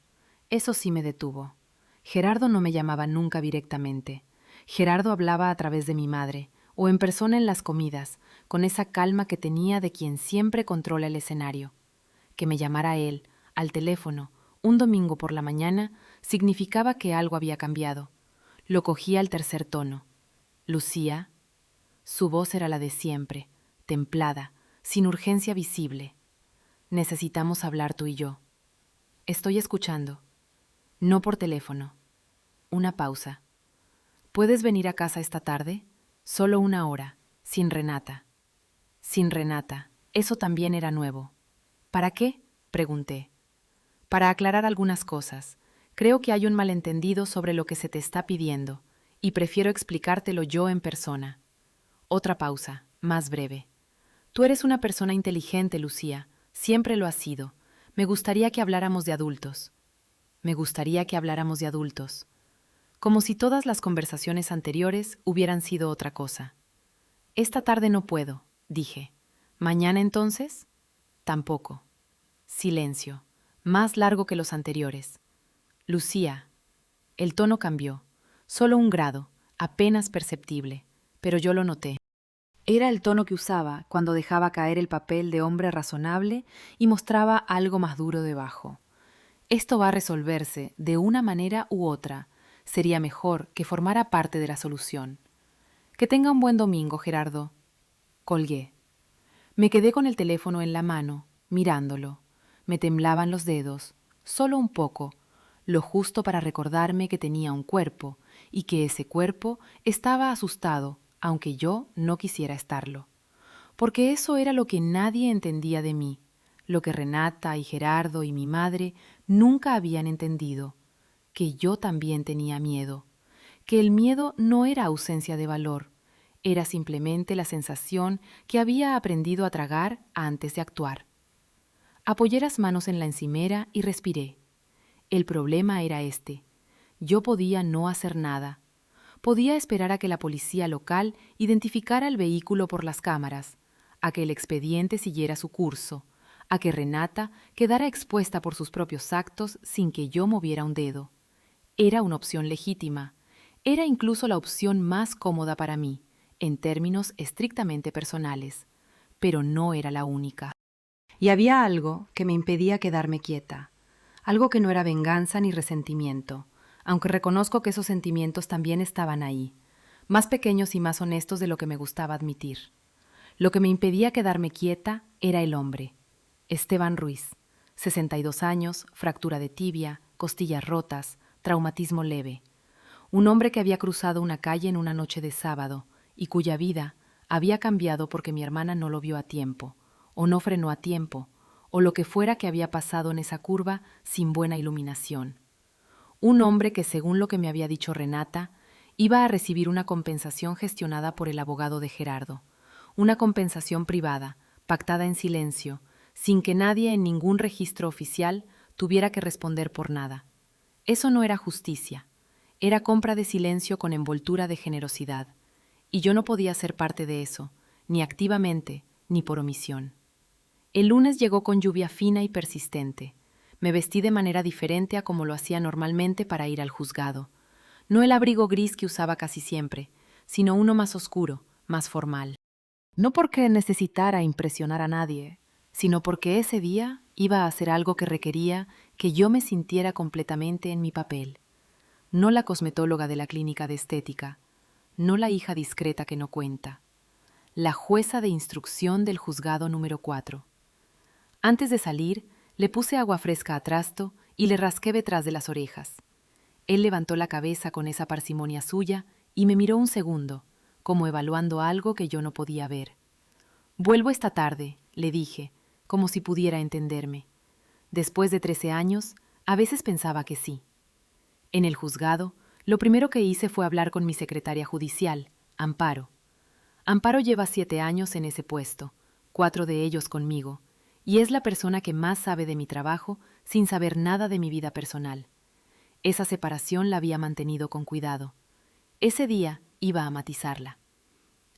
Speaker 1: Eso sí me detuvo. Gerardo no me llamaba nunca directamente. Gerardo hablaba a través de mi madre, o en persona en las comidas, con esa calma que tenía de quien siempre controla el escenario. Que me llamara él, al teléfono, un domingo por la mañana, significaba que algo había cambiado. Lo cogía al tercer tono. Lucía. Su voz era la de siempre, templada, sin urgencia visible. Necesitamos hablar tú y yo. Estoy escuchando. No por teléfono. Una pausa. ¿Puedes venir a casa esta tarde? Solo 1 hora, sin Renata. Sin Renata. Eso también era nuevo. ¿Para qué?, pregunté. Para aclarar algunas cosas. Creo que hay un malentendido sobre lo que se te está pidiendo, y prefiero explicártelo yo en persona. Otra pausa, más breve. Tú eres una persona inteligente, Lucía. Siempre lo has sido. Me gustaría que habláramos de adultos. Me gustaría que habláramos de adultos. Como si todas las conversaciones anteriores hubieran sido otra cosa. Esta tarde no puedo, dije. ¿Mañana entonces? Tampoco. Silencio, más largo que los anteriores. Lucía. El tono cambió. Solo 1 grado, apenas perceptible, pero yo lo noté. Era el tono que usaba cuando dejaba caer el papel de hombre razonable y mostraba algo más duro debajo. Esto va a resolverse de una manera u otra. Sería mejor que formara parte de la solución. Que tenga un buen domingo, Gerardo. Colgué. Me quedé con el teléfono en la mano, mirándolo. Me temblaban los dedos, solo un poco, lo justo para recordarme que tenía un cuerpo y que ese cuerpo estaba asustado, aunque yo no quisiera estarlo. Porque eso era lo que nadie entendía de mí, lo que Renata y Gerardo y mi madre nunca habían entendido, que yo también tenía miedo, que el miedo no era ausencia de valor, era simplemente la sensación que había aprendido a tragar antes de actuar. Apoyé las manos en la encimera y respiré. El problema era este. Yo podía no hacer nada. Podía esperar a que la policía local identificara el vehículo por las cámaras, a que el expediente siguiera su curso, a que Renata quedara expuesta por sus propios actos sin que yo moviera un dedo. Era una opción legítima. Era incluso la opción más cómoda para mí, en términos estrictamente personales, pero no era la única. Y había algo que me impedía quedarme quieta, algo que no era venganza ni resentimiento, aunque reconozco que esos sentimientos también estaban ahí, más pequeños y más honestos de lo que me gustaba admitir. Lo que me impedía quedarme quieta era el hombre. Esteban Ruiz, 62 años, fractura de tibia, costillas rotas, traumatismo leve. Un hombre que había cruzado una calle en una noche de sábado y cuya vida había cambiado porque mi hermana no lo vio a tiempo, o no frenó a tiempo, o lo que fuera que había pasado en esa curva sin buena iluminación. Un hombre que, según lo que me había dicho Renata, iba a recibir una compensación gestionada por el abogado de Gerardo, una compensación privada, pactada en silencio, sin que nadie en ningún registro oficial tuviera que responder por nada. Eso no era justicia, era compra de silencio con envoltura de generosidad, y yo no podía ser parte de eso, ni activamente, ni por omisión. El lunes llegó con lluvia fina y persistente. Me vestí de manera diferente a como lo hacía normalmente para ir al juzgado. No el abrigo gris que usaba casi siempre, sino uno más oscuro, más formal. No porque necesitara impresionar a nadie, sino porque ese día iba a hacer algo que requería que yo me sintiera completamente en mi papel. No la cosmetóloga de la clínica de estética, no la hija discreta que no cuenta. La jueza de instrucción del juzgado número 4. Antes de salir, le puse agua fresca a Trasto y le rasqué detrás de las orejas. Él levantó la cabeza con esa parsimonia suya y me miró un segundo, como evaluando algo que yo no podía ver. «Vuelvo esta tarde», le dije, como si pudiera entenderme. Después de 13 años, a veces pensaba que sí. En el juzgado, lo primero que hice fue hablar con mi secretaria judicial, Amparo. Amparo lleva 7 años en ese puesto, 4 de ellos conmigo, y es la persona que más sabe de mi trabajo sin saber nada de mi vida personal. Esa separación la había mantenido con cuidado. Ese día iba a matizarla.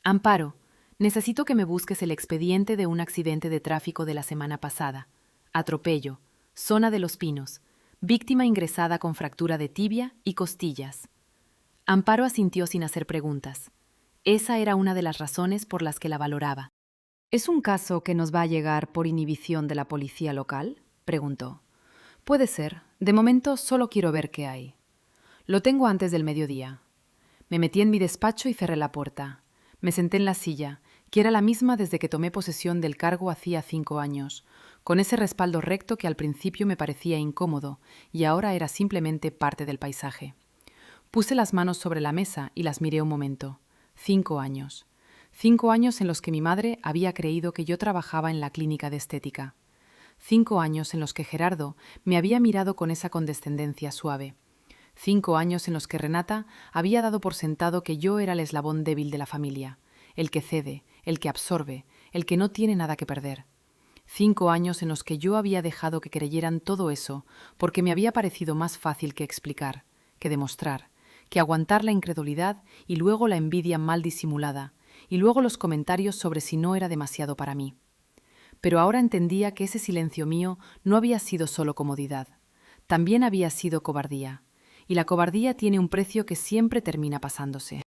Speaker 1: «Amparo, necesito que me busques el expediente de un accidente de tráfico de la semana pasada. Atropello, zona de Los Pinos, víctima ingresada con fractura de tibia y costillas». Amparo asintió sin hacer preguntas. Esa era una de las razones por las que la valoraba. «¿Es un caso que nos va a llegar por inhibición de la policía local?», preguntó. «Puede ser. De momento solo quiero ver qué hay. Lo tengo antes del mediodía». Me metí en mi despacho y cerré la puerta. Me senté en la silla, que era la misma desde que tomé posesión del cargo hacía 5 años, con ese respaldo recto que al principio me parecía incómodo y ahora era simplemente parte del paisaje. Puse las manos sobre la mesa y las miré un momento. 5 años. 5 años en los que mi madre había creído que yo trabajaba en la clínica de estética. 5 años en los que Gerardo me había mirado con esa condescendencia suave. 5 años en los que Renata había dado por sentado que yo era el eslabón débil de la familia, el que cede, el que absorbe, el que no tiene nada que perder. 5 años en los que yo había dejado que creyeran todo eso porque me había parecido más fácil que explicar, que demostrar, que aguantar la incredulidad y luego la envidia mal disimulada, y luego los comentarios sobre si no era demasiado para mí. Pero ahora entendía que ese silencio mío no había sido solo comodidad, también había sido cobardía, y la cobardía tiene un precio que siempre termina pasándose.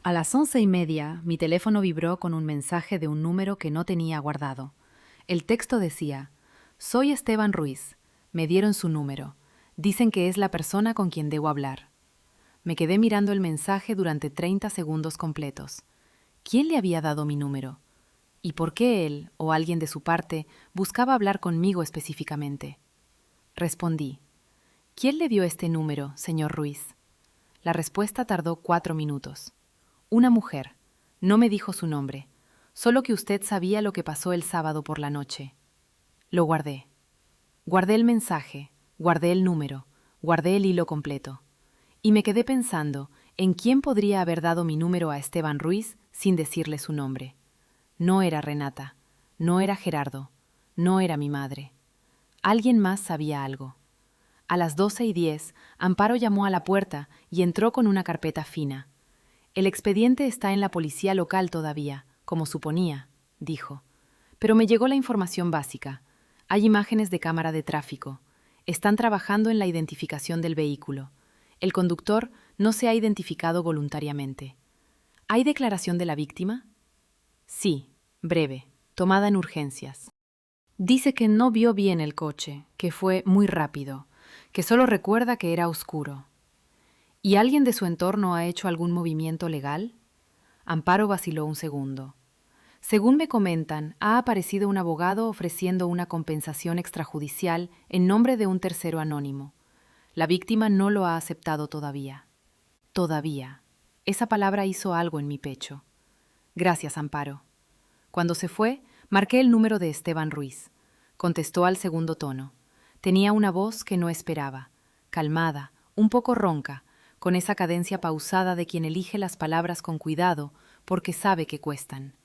Speaker 1: A las 11:30, mi teléfono vibró con un mensaje de un número que no tenía guardado. El texto decía: «Soy Esteban Ruiz. Me dieron su número. Dicen que es la persona con quien debo hablar». Me quedé mirando el mensaje durante 30 segundos completos. ¿Quién le había dado mi número? ¿Y por qué él, o alguien de su parte, buscaba hablar conmigo específicamente? Respondí: «¿Quién le dio este número, señor Ruiz?». La respuesta tardó 4 minutos. «Una mujer. No me dijo su nombre. Solo que usted sabía lo que pasó el sábado por la noche». Lo guardé. Guardé el mensaje, guardé el número, guardé el hilo completo. Y me quedé pensando en quién podría haber dado mi número a Esteban Ruiz sin decirle su nombre. No era Renata, no era Gerardo, no era mi madre. Alguien más sabía algo. A las 12:10, Amparo llamó a la puerta y entró con una carpeta fina. «El expediente está en la policía local todavía, como suponía», dijo. «Pero me llegó la información básica. Hay imágenes de cámara de tráfico. Están trabajando en la identificación del vehículo. El conductor no se ha identificado voluntariamente». «¿Hay declaración de la víctima?». «Sí, breve, tomada en urgencias. Dice que no vio bien el coche, que fue muy rápido, que solo recuerda que era oscuro». «¿Y alguien de su entorno ha hecho algún movimiento legal?». Amparo vaciló un segundo. «Según me comentan, ha aparecido un abogado ofreciendo una compensación extrajudicial en nombre de un tercero anónimo. La víctima no lo ha aceptado todavía». Todavía. Esa palabra hizo algo en mi pecho. «Gracias, Amparo». Cuando se fue, marqué el número de Esteban Ruiz. Contestó al segundo tono. Tenía una voz que no esperaba, calmada, un poco ronca, con esa cadencia pausada de quien elige las palabras con cuidado porque sabe que cuestan.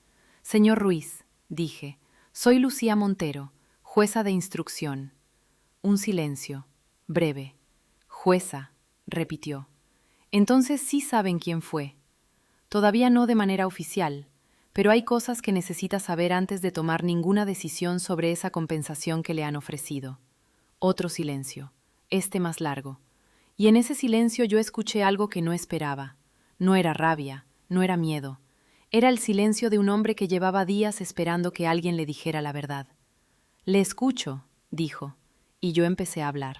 Speaker 1: «Señor Ruiz», dije, «soy Lucía Montero, jueza de instrucción». Un silencio, breve. «Jueza», repitió. «Entonces sí saben quién fue». «Todavía no de manera oficial, pero hay cosas que necesita saber antes de tomar ninguna decisión sobre esa compensación que le han ofrecido». Otro silencio, este más largo. Y en ese silencio yo escuché algo que no esperaba. No era rabia, no era miedo. Era el silencio de un hombre que llevaba días esperando que alguien le dijera la verdad. «Le escucho», dijo, y yo empecé a hablar.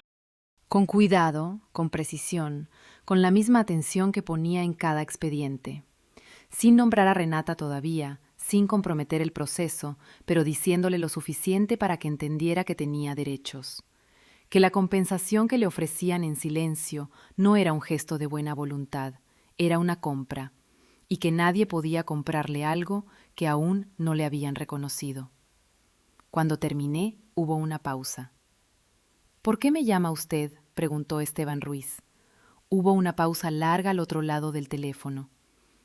Speaker 1: Con cuidado, con precisión, con la misma atención que ponía en cada expediente. Sin nombrar a Renata todavía, sin comprometer el proceso, pero diciéndole lo suficiente para que entendiera que tenía derechos. Que la compensación que le ofrecían en silencio no era un gesto de buena voluntad, era una compra, y que nadie podía comprarle algo que aún no le habían reconocido. Cuando terminé, hubo una pausa. «¿Por qué me llama usted?», preguntó Esteban Ruiz. Hubo una pausa larga al otro lado del teléfono.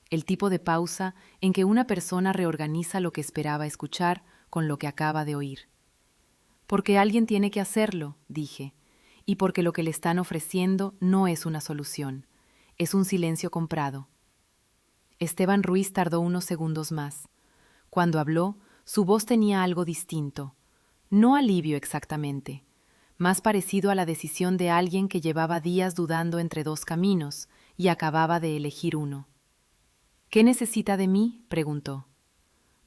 Speaker 1: El tipo de pausa en que una persona reorganiza lo que esperaba escuchar con lo que acaba de oír. «Porque alguien tiene que hacerlo», dije, «y porque lo que le están ofreciendo no es una solución, es un silencio comprado». Esteban Ruiz tardó unos segundos más. Cuando habló, su voz tenía algo distinto, no alivio exactamente, más parecido a la decisión de alguien que llevaba días dudando entre dos caminos y acababa de elegir uno. «¿Qué necesita de mí?», preguntó.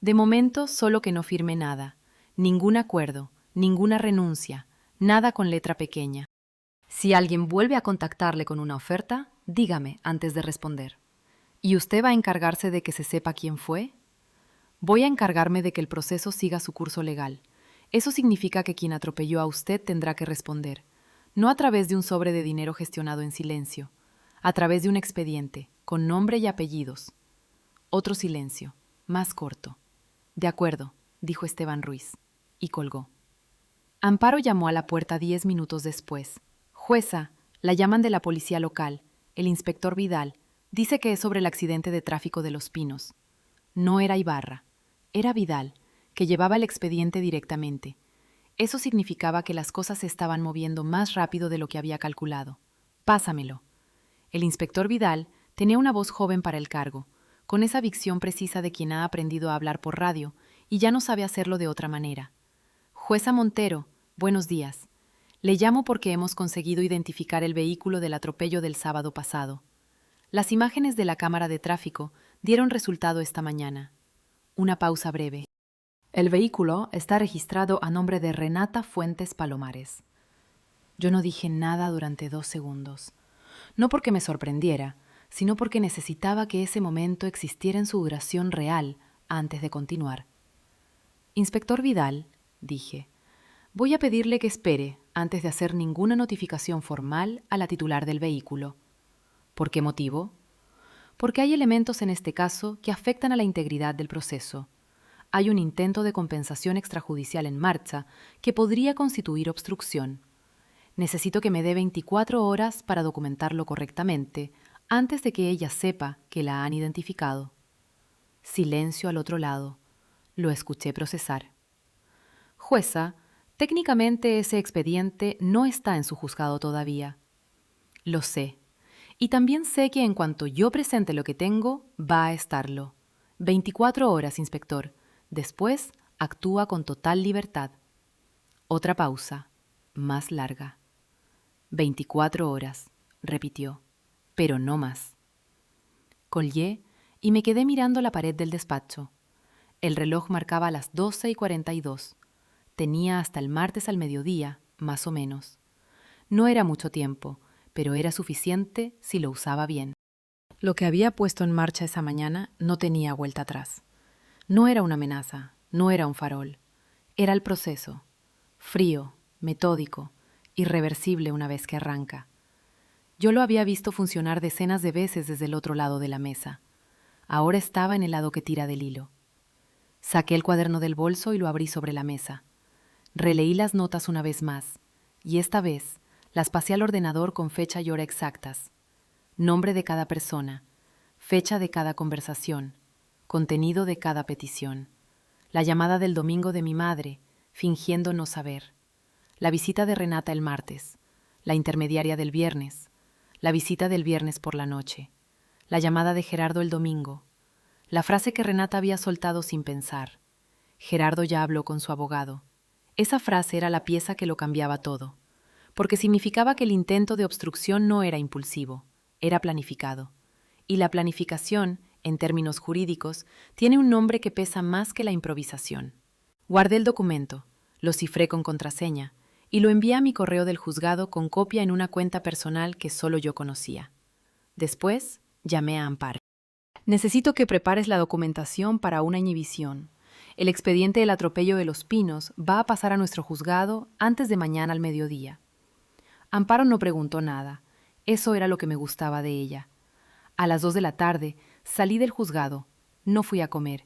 Speaker 1: «De momento, solo que no firme nada, ningún acuerdo, ninguna renuncia, nada con letra pequeña. Si alguien vuelve a contactarle con una oferta, dígame antes de responder». «¿Y usted va a encargarse de que se sepa quién fue?». «Voy a encargarme de que el proceso siga su curso legal. Eso significa que quien atropelló a usted tendrá que responder, no a través de un sobre de dinero gestionado en silencio, a través de un expediente, con nombre y apellidos. Otro silencio, más corto. De acuerdo, dijo Esteban Ruiz, y colgó. Amparo llamó a la puerta 10 minutos después. Jueza, la llaman de la policía local. El inspector Vidal dice que es sobre el accidente de tráfico de Los Pinos. No era Ibarra, era Vidal, que llevaba el expediente directamente. Eso significaba que las cosas se estaban moviendo más rápido de lo que había calculado. Pásamelo. El inspector Vidal tenía una voz joven para el cargo, con esa dicción precisa de quien ha aprendido a hablar por radio y ya no sabe hacerlo de otra manera. Jueza Montero, buenos días. Le llamo porque hemos conseguido identificar el vehículo del atropello del sábado pasado. Las imágenes de la cámara de tráfico dieron resultado esta mañana. Una pausa breve. El vehículo está registrado a nombre de Renata Fuentes Palomares. Yo no dije nada durante 2 segundos. No porque me sorprendiera, sino porque necesitaba que ese momento existiera en su duración real antes de continuar. Inspector Vidal, dije, voy a pedirle que espere antes de hacer ninguna notificación formal a la titular del vehículo. ¿Por qué motivo? Porque hay elementos en este caso que afectan a la integridad del proceso. Hay un intento de compensación extrajudicial en marcha que podría constituir obstrucción. Necesito que me dé 24 horas para documentarlo correctamente antes de que ella sepa que la han identificado. Silencio al otro lado. Lo escuché procesar. Jueza, técnicamente ese expediente no está en su juzgado todavía. Lo sé. Y también sé que en cuanto yo presente lo que tengo, va a estarlo. 24 horas, inspector. Después, actúa con total libertad. Otra pausa, más larga. 24 horas, repitió, pero no más. Colgué y me quedé mirando la pared del despacho. El reloj marcaba las 12:42. Tenía hasta el martes al mediodía, más o menos. No era mucho tiempo, pero era suficiente si lo usaba bien. Lo que había puesto en marcha esa mañana no tenía vuelta atrás. No era una amenaza, no era un farol. Era el proceso. Frío, metódico, irreversible una vez que arranca. Yo lo había visto funcionar decenas de veces desde el otro lado de la mesa. Ahora estaba en el lado que tira del hilo. Saqué el cuaderno del bolso y lo abrí sobre la mesa. Releí las notas una vez más, y esta vez las pasé al ordenador con fecha y hora exactas. Nombre de cada persona, fecha de cada conversación, contenido de cada petición. La llamada del domingo de mi madre, fingiendo no saber. La visita de Renata el martes, la intermediaria del viernes, la visita del viernes por la noche, la llamada de Gerardo el domingo, la frase que Renata había soltado sin pensar. Gerardo ya habló con su abogado. Esa frase era la pieza que lo cambiaba todo, porque significaba que el intento de obstrucción no era impulsivo, era planificado. Y la planificación, en términos jurídicos, tiene un nombre que pesa más que la improvisación. Guardé el documento, lo cifré con contraseña y lo envié a mi correo del juzgado con copia en una cuenta personal que solo yo conocía. Después, llamé a Amparo. Necesito que prepares la documentación para una inhibición. El expediente del atropello de Los Pinos va a pasar a nuestro juzgado antes de mañana al mediodía. Amparo no preguntó nada. Eso era lo que me gustaba de ella. A las 2 de la tarde salí del juzgado. No fui a comer.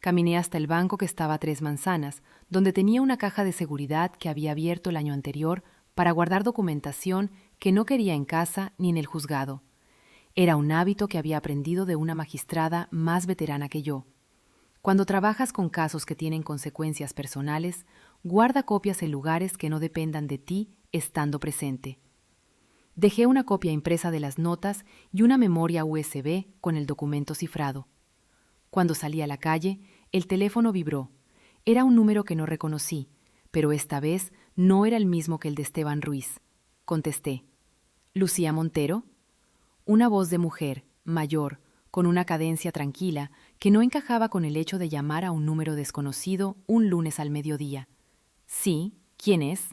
Speaker 1: Caminé hasta el banco que estaba a 3 manzanas, donde tenía una caja de seguridad que había abierto el año anterior para guardar documentación que no quería en casa ni en el juzgado. Era un hábito que había aprendido de una magistrada más veterana que yo. Cuando trabajas con casos que tienen consecuencias personales, guarda copias en lugares que no dependan de ti estando presente. Dejé una copia impresa de las notas y una memoria USB con el documento cifrado. Cuando salí a la calle, el teléfono vibró. Era un número que no reconocí, pero esta vez no era el mismo que el de Esteban Ruiz. Contesté. ¿Lucía Montero? Una voz de mujer, mayor, con una cadencia tranquila que no encajaba con el hecho de llamar a un número desconocido un lunes al mediodía. Sí, ¿quién es?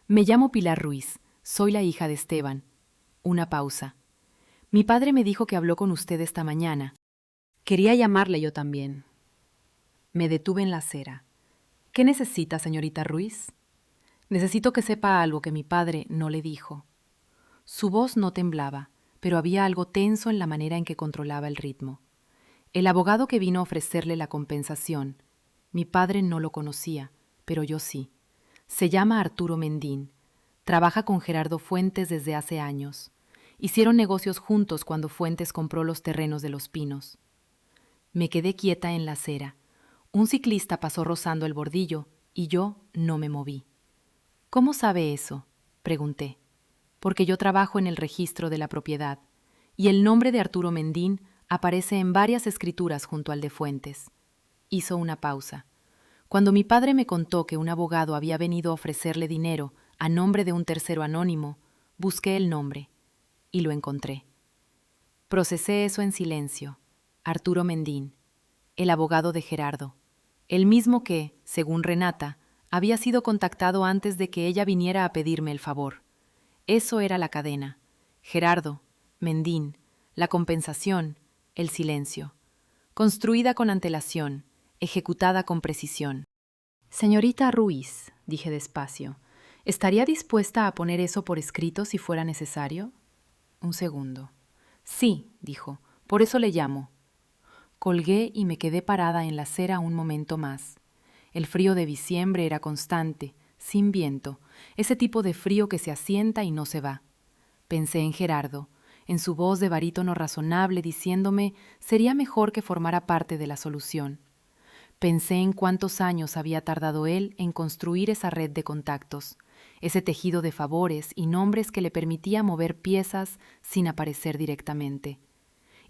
Speaker 1: Me llamo Pilar Ruiz, soy la hija de Esteban. Una pausa. Mi padre me dijo que habló con usted esta mañana. Quería llamarle yo también. Me detuve en la acera. ¿Qué necesita, señorita Ruiz? Necesito que sepa algo que mi padre no le dijo. Su voz no temblaba, pero había algo tenso en la manera en que controlaba el ritmo. El abogado que vino a ofrecerle la compensación, mi padre no lo conocía, pero yo sí. Se llama Arturo Mendín. Trabaja con Gerardo Fuentes desde hace años. Hicieron negocios juntos cuando Fuentes compró los terrenos de Los Pinos. Me quedé quieta en la acera. Un ciclista pasó rozando el bordillo y yo no me moví. ¿Cómo sabe eso?, pregunté. Porque yo trabajo en el registro de la propiedad, y el nombre de Arturo Mendín aparece en varias escrituras junto al de Fuentes. Hizo una pausa. Cuando mi padre me contó que un abogado había venido a ofrecerle dinero a nombre de un tercero anónimo, busqué el nombre y lo encontré. Procesé eso en silencio. Arturo Mendín, el abogado de Gerardo, el mismo que, según Renata, había sido contactado antes de que ella viniera a pedirme el favor. Eso era la cadena. Gerardo, Mendín, la compensación, el silencio. Construida con antelación, ejecutada con precisión. Señorita Ruiz, dije despacio, ¿estaría dispuesta a poner eso por escrito si fuera necesario? Un segundo. Sí, dijo, por eso le llamo. Colgué y me quedé parada en la acera un momento más. El frío de diciembre era constante, sin viento, ese tipo de frío que se asienta y no se va. Pensé en Gerardo, en su voz de barítono razonable diciéndome sería mejor que formara parte de la solución. Pensé en cuántos años había tardado él en construir esa red de contactos, ese tejido de favores y nombres que le permitía mover piezas sin aparecer directamente.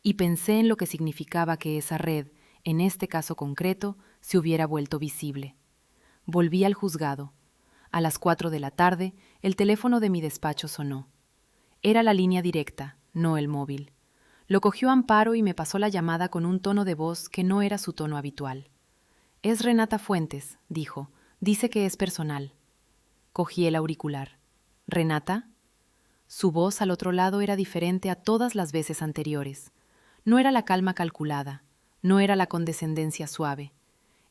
Speaker 1: Y pensé en lo que significaba que esa red, en este caso concreto, se hubiera vuelto visible. Volví al juzgado. A las 4 de la tarde, el teléfono de mi despacho sonó. Era la línea directa, no el móvil. Lo cogió Amparo y me pasó la llamada con un tono de voz que no era su tono habitual. «Es Renata Fuentes», dijo. «Dice que es personal». Cogí el auricular. «¿Renata?» Su voz al otro lado era diferente a todas las veces anteriores. No era la calma calculada, no era la condescendencia suave.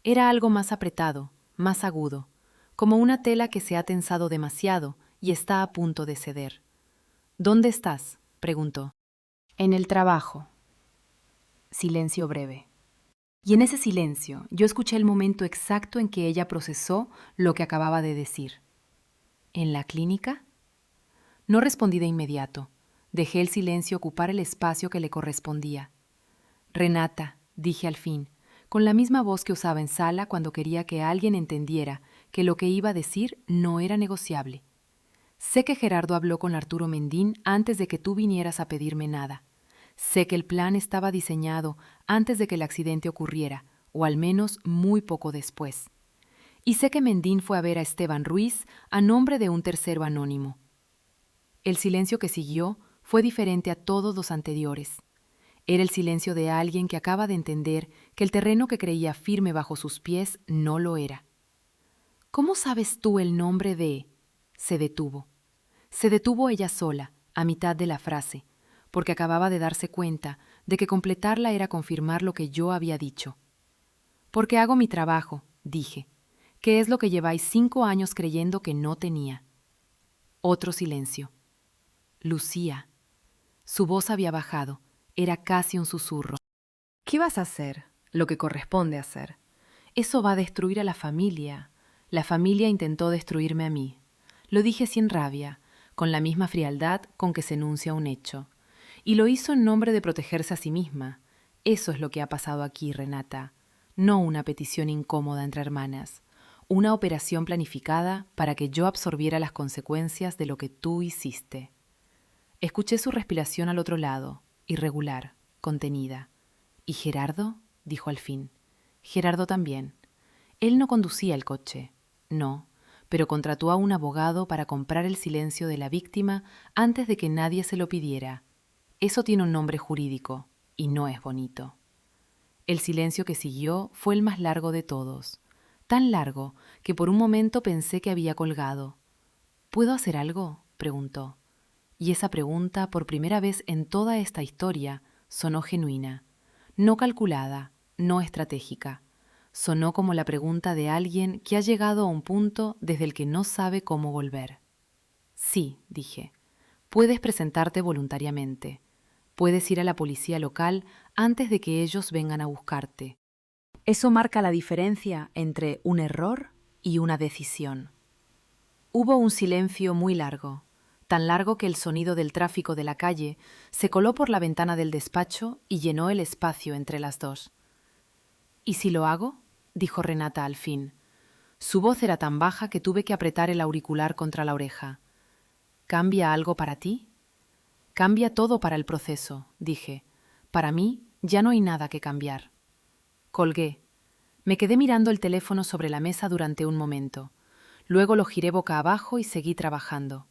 Speaker 1: Era algo más apretado, más agudo, como una tela que se ha tensado demasiado y está a punto de ceder. «¿Dónde estás?», preguntó. «En el trabajo». Silencio breve. Y en ese silencio yo escuché el momento exacto en que ella procesó lo que acababa de decir. ¿En la clínica? No respondí de inmediato. Dejé el silencio ocupar el espacio que le correspondía. «Renata», dije al fin, con la misma voz que usaba en sala cuando quería que alguien entendiera que lo que iba a decir no era negociable. «Sé que Gerardo habló con Arturo Mendín antes de que tú vinieras a pedirme nada. Sé que el plan estaba diseñado antes de que el accidente ocurriera, o al menos muy poco después. Y sé que Mendín fue a ver a Esteban Ruiz a nombre de un tercero anónimo». El silencio que siguió fue diferente a todos los anteriores. Era el silencio de alguien que acaba de entender que el terreno que creía firme bajo sus pies no lo era. «¿Cómo sabes tú el nombre de...?» Se detuvo. Se detuvo ella sola, a mitad de la frase, porque acababa de darse cuenta de que completarla era confirmar lo que yo había dicho. «Porque hago mi trabajo», dije, «que es lo que lleváis 5 años creyendo que no tenía». Otro silencio. «Lucía». Su voz había bajado, era casi un susurro. «¿Qué vas a hacer? Lo que corresponde hacer. Eso va a destruir a la familia. La familia intentó destruirme a mí». Lo dije sin rabia, con la misma frialdad con que se enuncia un hecho. Y lo hizo en nombre de protegerse a sí misma. Eso es lo que ha pasado aquí, Renata. No una petición incómoda entre hermanas. Una operación planificada para que yo absorbiera las consecuencias de lo que tú hiciste. Escuché su respiración al otro lado, irregular, contenida. ¿Y Gerardo?, dijo al fin. Gerardo también. Él no conducía el coche. No, pero contrató a un abogado para comprar el silencio de la víctima antes de que nadie se lo pidiera. Eso tiene un nombre jurídico, y no es bonito. El silencio que siguió fue el más largo de todos, tan largo que por un momento pensé que había colgado. ¿Puedo hacer algo?, preguntó. Y esa pregunta, por primera vez en toda esta historia, sonó genuina, no calculada, no estratégica. Sonó como la pregunta de alguien que ha llegado a un punto desde el que no sabe cómo volver. «Sí», dije, «puedes presentarte voluntariamente. Puedes ir a la policía local antes de que ellos vengan a buscarte. Eso marca la diferencia entre un error y una decisión. Hubo un silencio muy largo, tan largo que el sonido del tráfico de la calle se coló por la ventana del despacho y llenó el espacio entre las dos. ¿Y si lo hago?, dijo Renata al fin. Su voz era tan baja que tuve que apretar el auricular contra la oreja. ¿Cambia algo para ti? Cambia todo para el proceso, dije. Para mí ya no hay nada que cambiar. Colgué. Me quedé mirando el teléfono sobre la mesa durante un momento. Luego lo giré boca abajo y seguí trabajando.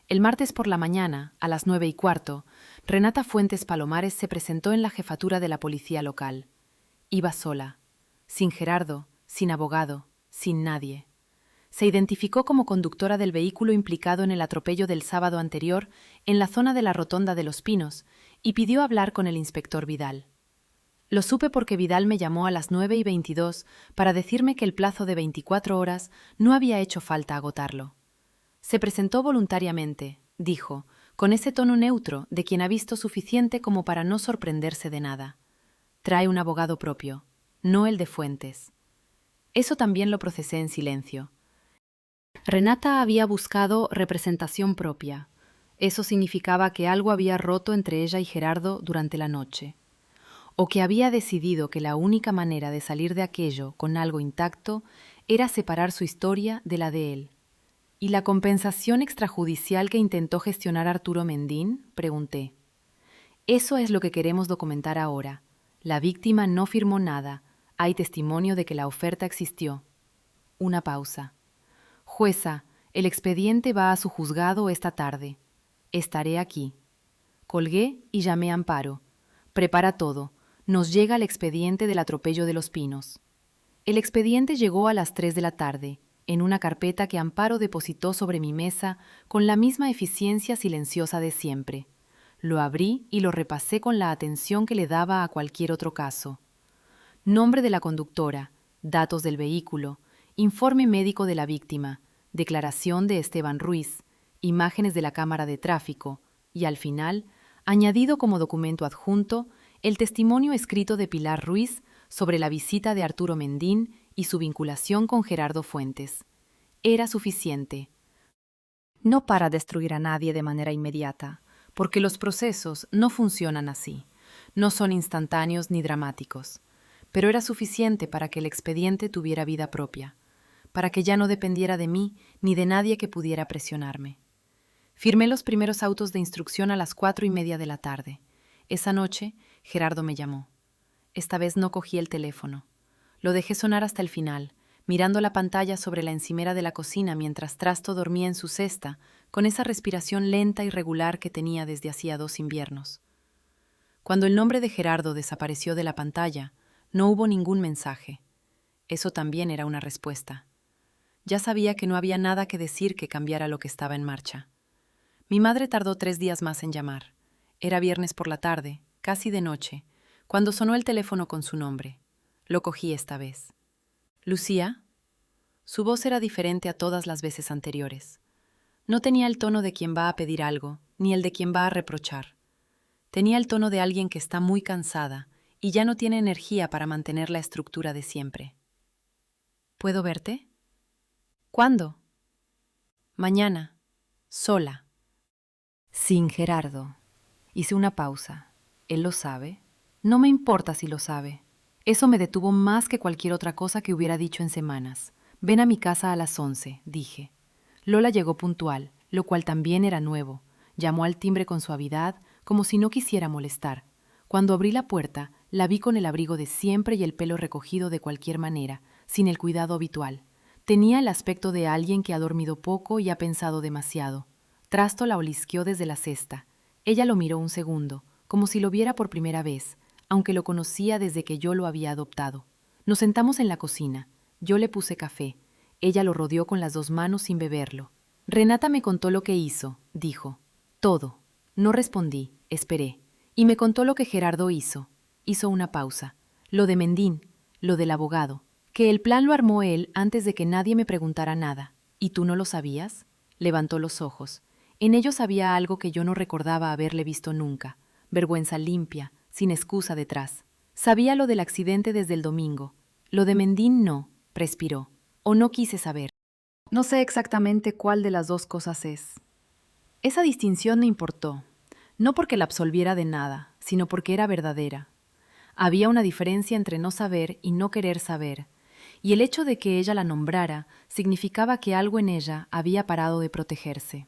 Speaker 1: El martes por la mañana, a las 9:15, Renata Fuentes Palomares se presentó en la jefatura de la policía local. Iba sola, sin Gerardo, sin abogado, sin nadie. Se identificó como conductora del vehículo implicado en el atropello del sábado anterior en la zona de la Rotonda de los Pinos y pidió hablar con el inspector Vidal. Lo supe porque Vidal me llamó a las 9:22 para decirme que el plazo de 24 horas no había hecho falta agotarlo. Se presentó voluntariamente, dijo, con ese tono neutro de quien ha visto suficiente como para no sorprenderse de nada. Trae un abogado propio, no el de Fuentes. Eso también lo procesé en silencio. Renata había buscado representación propia. Eso significaba que algo había roto entre ella y Gerardo durante la noche. O que había decidido que la única manera de salir de aquello con algo intacto era separar su historia de la de él. ¿Y la compensación extrajudicial que intentó gestionar Arturo Mendín?, pregunté. Eso es lo que queremos documentar ahora. La víctima no firmó nada. Hay testimonio de que la oferta existió. Una pausa. Jueza, el expediente va a su juzgado esta tarde. Estaré aquí. Colgué y llamé a Amparo. Prepara todo. Nos llega el expediente del atropello de los Pinos. El expediente llegó a las 3 de la tarde, en una carpeta que Amparo depositó sobre mi mesa con la misma eficiencia silenciosa de siempre. Lo abrí y lo repasé con la atención que le daba a cualquier otro caso. Nombre de la conductora, datos del vehículo, informe médico de la víctima, declaración de Esteban Ruiz, imágenes de la cámara de tráfico y, al final, añadido como documento adjunto, el testimonio escrito de Pilar Ruiz sobre la visita de Arturo Mendín y su vinculación con Gerardo Fuentes. Era suficiente. No para destruir a nadie de manera inmediata, porque los procesos no funcionan así, no son instantáneos ni dramáticos, pero era suficiente para que el expediente tuviera vida propia, para que ya no dependiera de mí ni de nadie que pudiera presionarme. Firmé los primeros autos de instrucción a las 4:30 de la tarde. Esa noche, Gerardo me llamó. Esta vez no cogí el teléfono. Lo dejé sonar hasta el final, mirando la pantalla sobre la encimera de la cocina mientras Trasto dormía en su cesta, con esa respiración lenta y regular que tenía desde hacía 2 inviernos. Cuando el nombre de Gerardo desapareció de la pantalla, no hubo ningún mensaje. Eso también era una respuesta. Ya sabía que no había nada que decir que cambiara lo que estaba en marcha. Mi madre tardó 3 días más en llamar. Era viernes por la tarde, casi de noche, cuando sonó el teléfono con su nombre. Lo cogí esta vez. ¿Lucía? Su voz era diferente a todas las veces anteriores. No tenía el tono de quien va a pedir algo, ni el de quien va a reprochar. Tenía el tono de alguien que está muy cansada y ya no tiene energía para mantener la estructura de siempre. ¿Puedo verte? ¿Cuándo? Mañana. Sola. Sin Gerardo. Hice una pausa. ¿Él lo sabe? No me importa si lo sabe. Eso me detuvo más que cualquier otra cosa que hubiera dicho en semanas. Ven a mi casa a las 11, dije. Lola llegó puntual, lo cual también era nuevo. Llamó al timbre con suavidad, como si no quisiera molestar. Cuando abrí la puerta, la vi con el abrigo de siempre y el pelo recogido de cualquier manera, sin el cuidado habitual. Tenía el aspecto de alguien que ha dormido poco y ha pensado demasiado. Trasto la olisqueó desde la cesta. Ella lo miró un segundo, como si lo viera por primera vez, aunque lo conocía desde que yo lo había adoptado. Nos sentamos en la cocina. Yo le puse café. Ella lo rodeó con las 2 manos sin beberlo. Renata me contó lo que hizo, dijo. Todo. No respondí, esperé. Y me contó lo que Gerardo hizo. Hizo una pausa. Lo de Mendín, lo del abogado. Que el plan lo armó él antes de que nadie me preguntara nada. ¿Y tú no lo sabías? Levantó los ojos. En ellos había algo que yo no recordaba haberle visto nunca. vergüenza limpia, sin excusa detrás. Sabía lo del accidente desde el domingo. Lo de Mendín no, respiró. O no quise saber. No sé exactamente cuál de las dos cosas es. Esa distinción no importó, no porque la absolviera de nada, sino porque era verdadera. Había una diferencia entre no saber y no querer saber, y el hecho de que ella la nombrara significaba que algo en ella había parado de protegerse.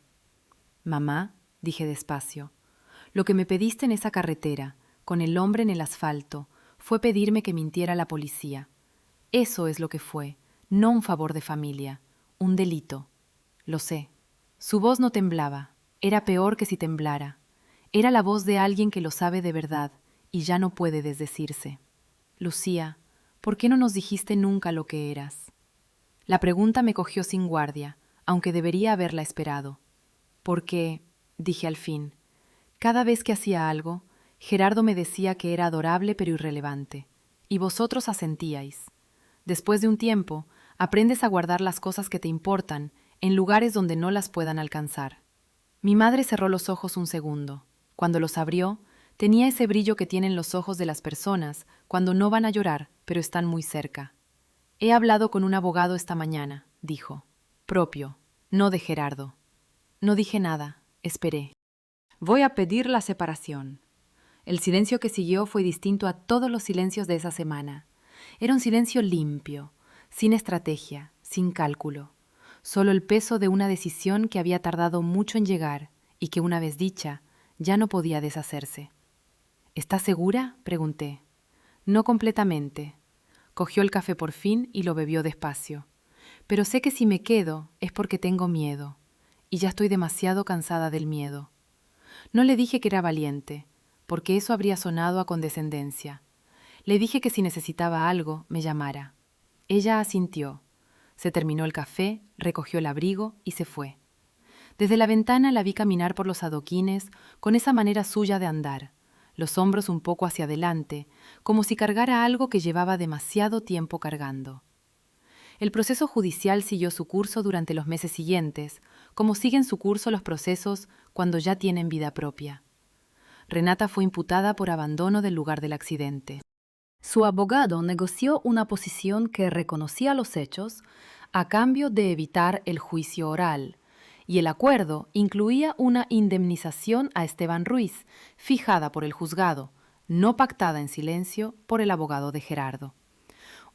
Speaker 1: «Mamá», dije despacio, «lo que me pediste en esa carretera, con el hombre en el asfalto, fue pedirme que mintiera a la policía. Eso es lo que fue, no un favor de familia, un delito. Lo sé». Su voz no temblaba, era peor que si temblara. Era la voz de alguien que lo sabe de verdad y ya no puede desdecirse. «Lucía, ¿por qué no nos dijiste nunca lo que eras?». La pregunta me cogió sin guardia, aunque debería haberla esperado. Porque, dije al fin, cada vez que hacía algo, Gerardo me decía que era adorable pero irrelevante, y vosotros asentíais. Después de un tiempo, aprendes a guardar las cosas que te importan en lugares donde no las puedan alcanzar. Mi madre cerró los ojos un segundo. Cuando los abrió, tenía ese brillo que tienen los ojos de las personas cuando no van a llorar, pero están muy cerca. «He hablado con un abogado esta mañana», dijo. «Propio, no de Gerardo». No dije nada, esperé. «Voy a pedir la separación». El silencio que siguió fue distinto a todos los silencios de esa semana. Era un silencio limpio, sin estrategia, sin cálculo. Solo el peso de una decisión que había tardado mucho en llegar y que, una vez dicha, ya no podía deshacerse. «¿Estás segura?», pregunté. «No completamente». Cogió el café por fin y lo bebió despacio. «Pero sé que si me quedo es porque tengo miedo, y ya estoy demasiado cansada del miedo». No le dije que era valiente, porque eso habría sonado a condescendencia. Le dije que si necesitaba algo, me llamara. Ella asintió. Se terminó el café, recogió el abrigo y se fue. Desde la ventana la vi caminar por los adoquines con esa manera suya de andar, los hombros un poco hacia adelante, como si cargara algo que llevaba demasiado tiempo cargando. El proceso judicial siguió su curso durante los meses siguientes, como siguen su curso los procesos cuando ya tienen vida propia. Renata fue imputada por abandono del lugar del accidente. Su abogado negoció una posición que reconocía los hechos a cambio de evitar el juicio oral, y el acuerdo incluía una indemnización a Esteban Ruiz, fijada por el juzgado, no pactada en silencio por el abogado de Gerardo.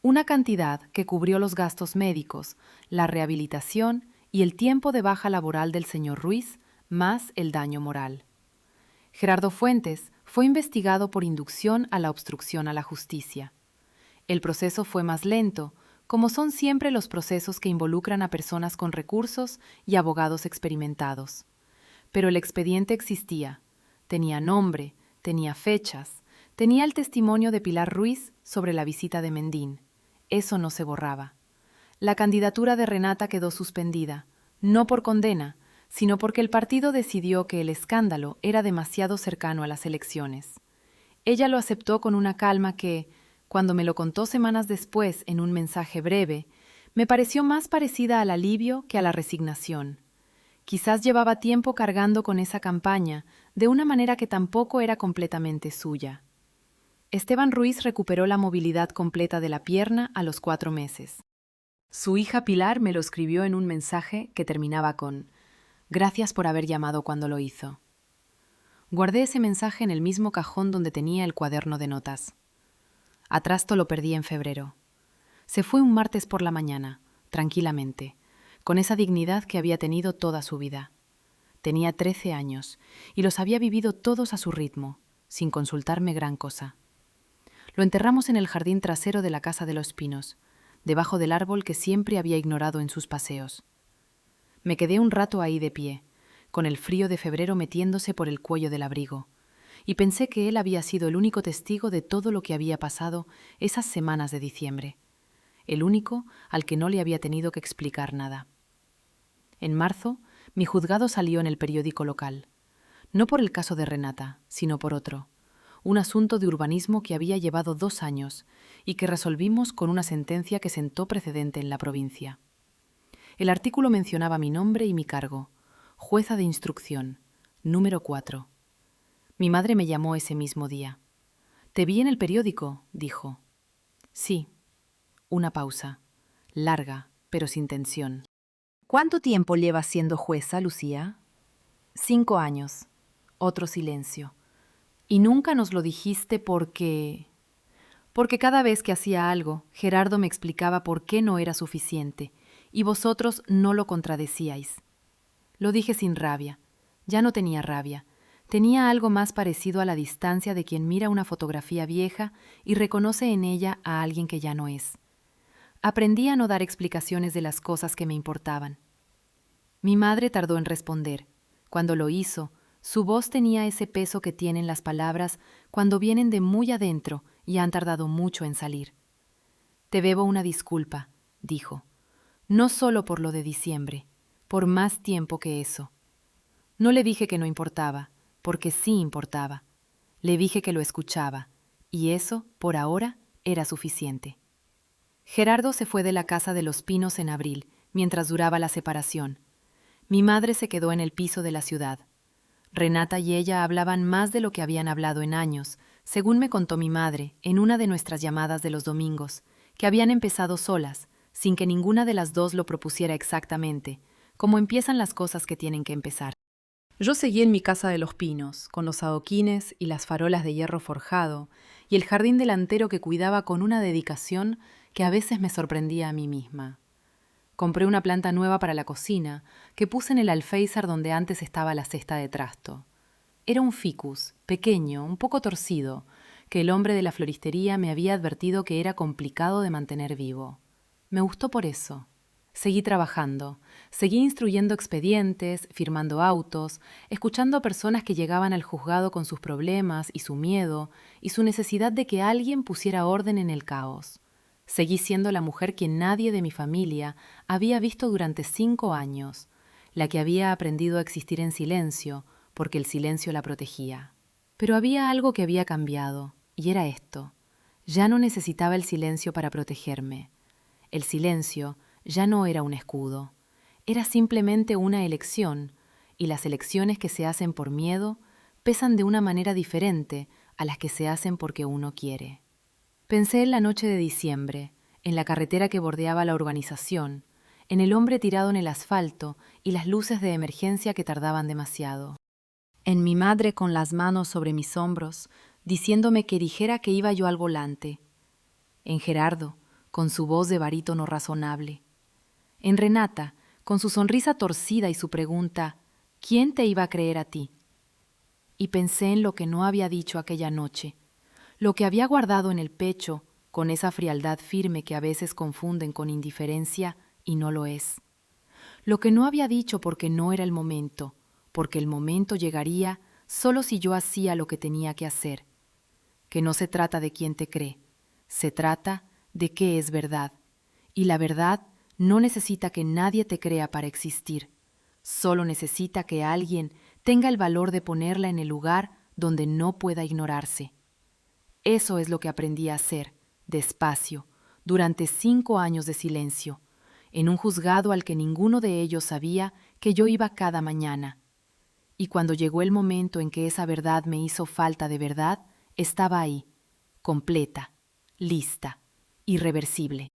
Speaker 1: Una cantidad que cubrió los gastos médicos, la rehabilitación y el tiempo de baja laboral del señor Ruiz, más el daño moral. Gerardo Fuentes fue investigado por inducción a la obstrucción a la justicia. El proceso fue más lento, como son siempre los procesos que involucran a personas con recursos y abogados experimentados. Pero el expediente existía, tenía nombre, tenía fechas, tenía el testimonio de Pilar Ruiz sobre la visita de Mendín. Eso no se borraba. La candidatura de Renata quedó suspendida, no por condena, sino porque el partido decidió que el escándalo era demasiado cercano a las elecciones. Ella lo aceptó con una calma que, cuando me lo contó semanas después en un mensaje breve, me pareció más parecida al alivio que a la resignación. Quizás llevaba tiempo cargando con esa campaña, de una manera que tampoco era completamente suya. Esteban Ruiz recuperó la movilidad completa de la pierna a los 4 meses. Su hija Pilar me lo escribió en un mensaje que terminaba con «Gracias por haber llamado cuando lo hizo». Guardé ese mensaje en el mismo cajón donde tenía el cuaderno de notas. A Trasto lo perdí en febrero. Se fue un martes por la mañana, tranquilamente, con esa dignidad que había tenido toda su vida. Tenía 13 años y los había vivido todos a su ritmo, sin consultarme gran cosa. Lo enterramos en el jardín trasero de la casa de los Pinos, debajo del árbol que siempre había ignorado en sus paseos. Me quedé un rato ahí de pie, con el frío de febrero metiéndose por el cuello del abrigo, y pensé que él había sido el único testigo de todo lo que había pasado esas semanas de diciembre, el único al que no le había tenido que explicar nada. En marzo, mi juzgado salió en el periódico local, no por el caso de Renata, sino por otro, un asunto de urbanismo que había llevado 2 años y que resolvimos con una sentencia que sentó precedente en la provincia. El artículo mencionaba mi nombre y mi cargo, jueza de instrucción, número 4. Mi madre me llamó ese mismo día. «Te vi en el periódico», dijo. «Sí». Una pausa, larga, pero sin tensión. «¿Cuánto tiempo llevas siendo jueza, Lucía?» 5 años. Otro silencio. «¿Y nunca nos lo dijiste porque...?» Porque cada vez que hacía algo, Gerardo me explicaba por qué no era suficiente, y vosotros no lo contradecíais. Lo dije sin rabia. Ya no tenía rabia. Tenía algo más parecido a la distancia de quien mira una fotografía vieja y reconoce en ella a alguien que ya no es. Aprendí a no dar explicaciones de las cosas que me importaban. Mi madre tardó en responder. Cuando lo hizo, su voz tenía ese peso que tienen las palabras cuando vienen de muy adentro y han tardado mucho en salir. «Te debo una disculpa», dijo. «No solo por lo de diciembre, por más tiempo que eso». No le dije que no importaba, porque sí importaba. Le dije que lo escuchaba, y eso, por ahora, era suficiente. Gerardo se fue de la casa de los Pinos en abril, mientras duraba la separación. Mi madre se quedó en el piso de la ciudad. Renata y ella hablaban más de lo que habían hablado en años, según me contó mi madre en una de nuestras llamadas de los domingos, que habían empezado solas, sin que ninguna de las dos lo propusiera exactamente, como empiezan las cosas que tienen que empezar. Yo seguí en mi casa de los Pinos, con los adoquines y las farolas de hierro forjado, y el jardín delantero que cuidaba con una dedicación que a veces me sorprendía a mí misma. Compré una planta nueva para la cocina, que puse en el alféizar donde antes estaba la cesta de trasto. Era un ficus, pequeño, un poco torcido, que el hombre de la floristería me había advertido que era complicado de mantener vivo. Me gustó por eso. Seguí trabajando, seguí instruyendo expedientes, firmando autos, escuchando a personas que llegaban al juzgado con sus problemas y su miedo y su necesidad de que alguien pusiera orden en el caos. Seguí siendo la mujer que nadie de mi familia había visto durante 5 años, la que había aprendido a existir en silencio, porque el silencio la protegía. Pero había algo que había cambiado, y era esto. Ya no necesitaba el silencio para protegerme. El silencio ya no era un escudo. Era simplemente una elección, y las elecciones que se hacen por miedo pesan de una manera diferente a las que se hacen porque uno quiere. Pensé en la noche de diciembre, en la carretera que bordeaba la urbanización, en el hombre tirado en el asfalto y las luces de emergencia que tardaban demasiado. En mi madre con las manos sobre mis hombros, diciéndome que dijera que iba yo al volante. En Gerardo, con su voz de barítono razonable. En Renata, con su sonrisa torcida y su pregunta, ¿quién te iba a creer a ti? Y pensé en lo que no había dicho aquella noche, lo que había guardado en el pecho, con esa frialdad firme que a veces confunden con indiferencia y no lo es. Lo que no había dicho porque no era el momento, porque el momento llegaría solo si yo hacía lo que tenía que hacer. Que no se trata de quién te cree, se trata de qué es verdad. Y la verdad no necesita que nadie te crea para existir, solo necesita que alguien tenga el valor de ponerla en el lugar donde no pueda ignorarse. Eso es lo que aprendí a hacer, despacio, durante 5 años de silencio, en un juzgado al que ninguno de ellos sabía que yo iba cada mañana. Y cuando llegó el momento en que esa verdad me hizo falta de verdad, estaba ahí, completa, lista, irreversible.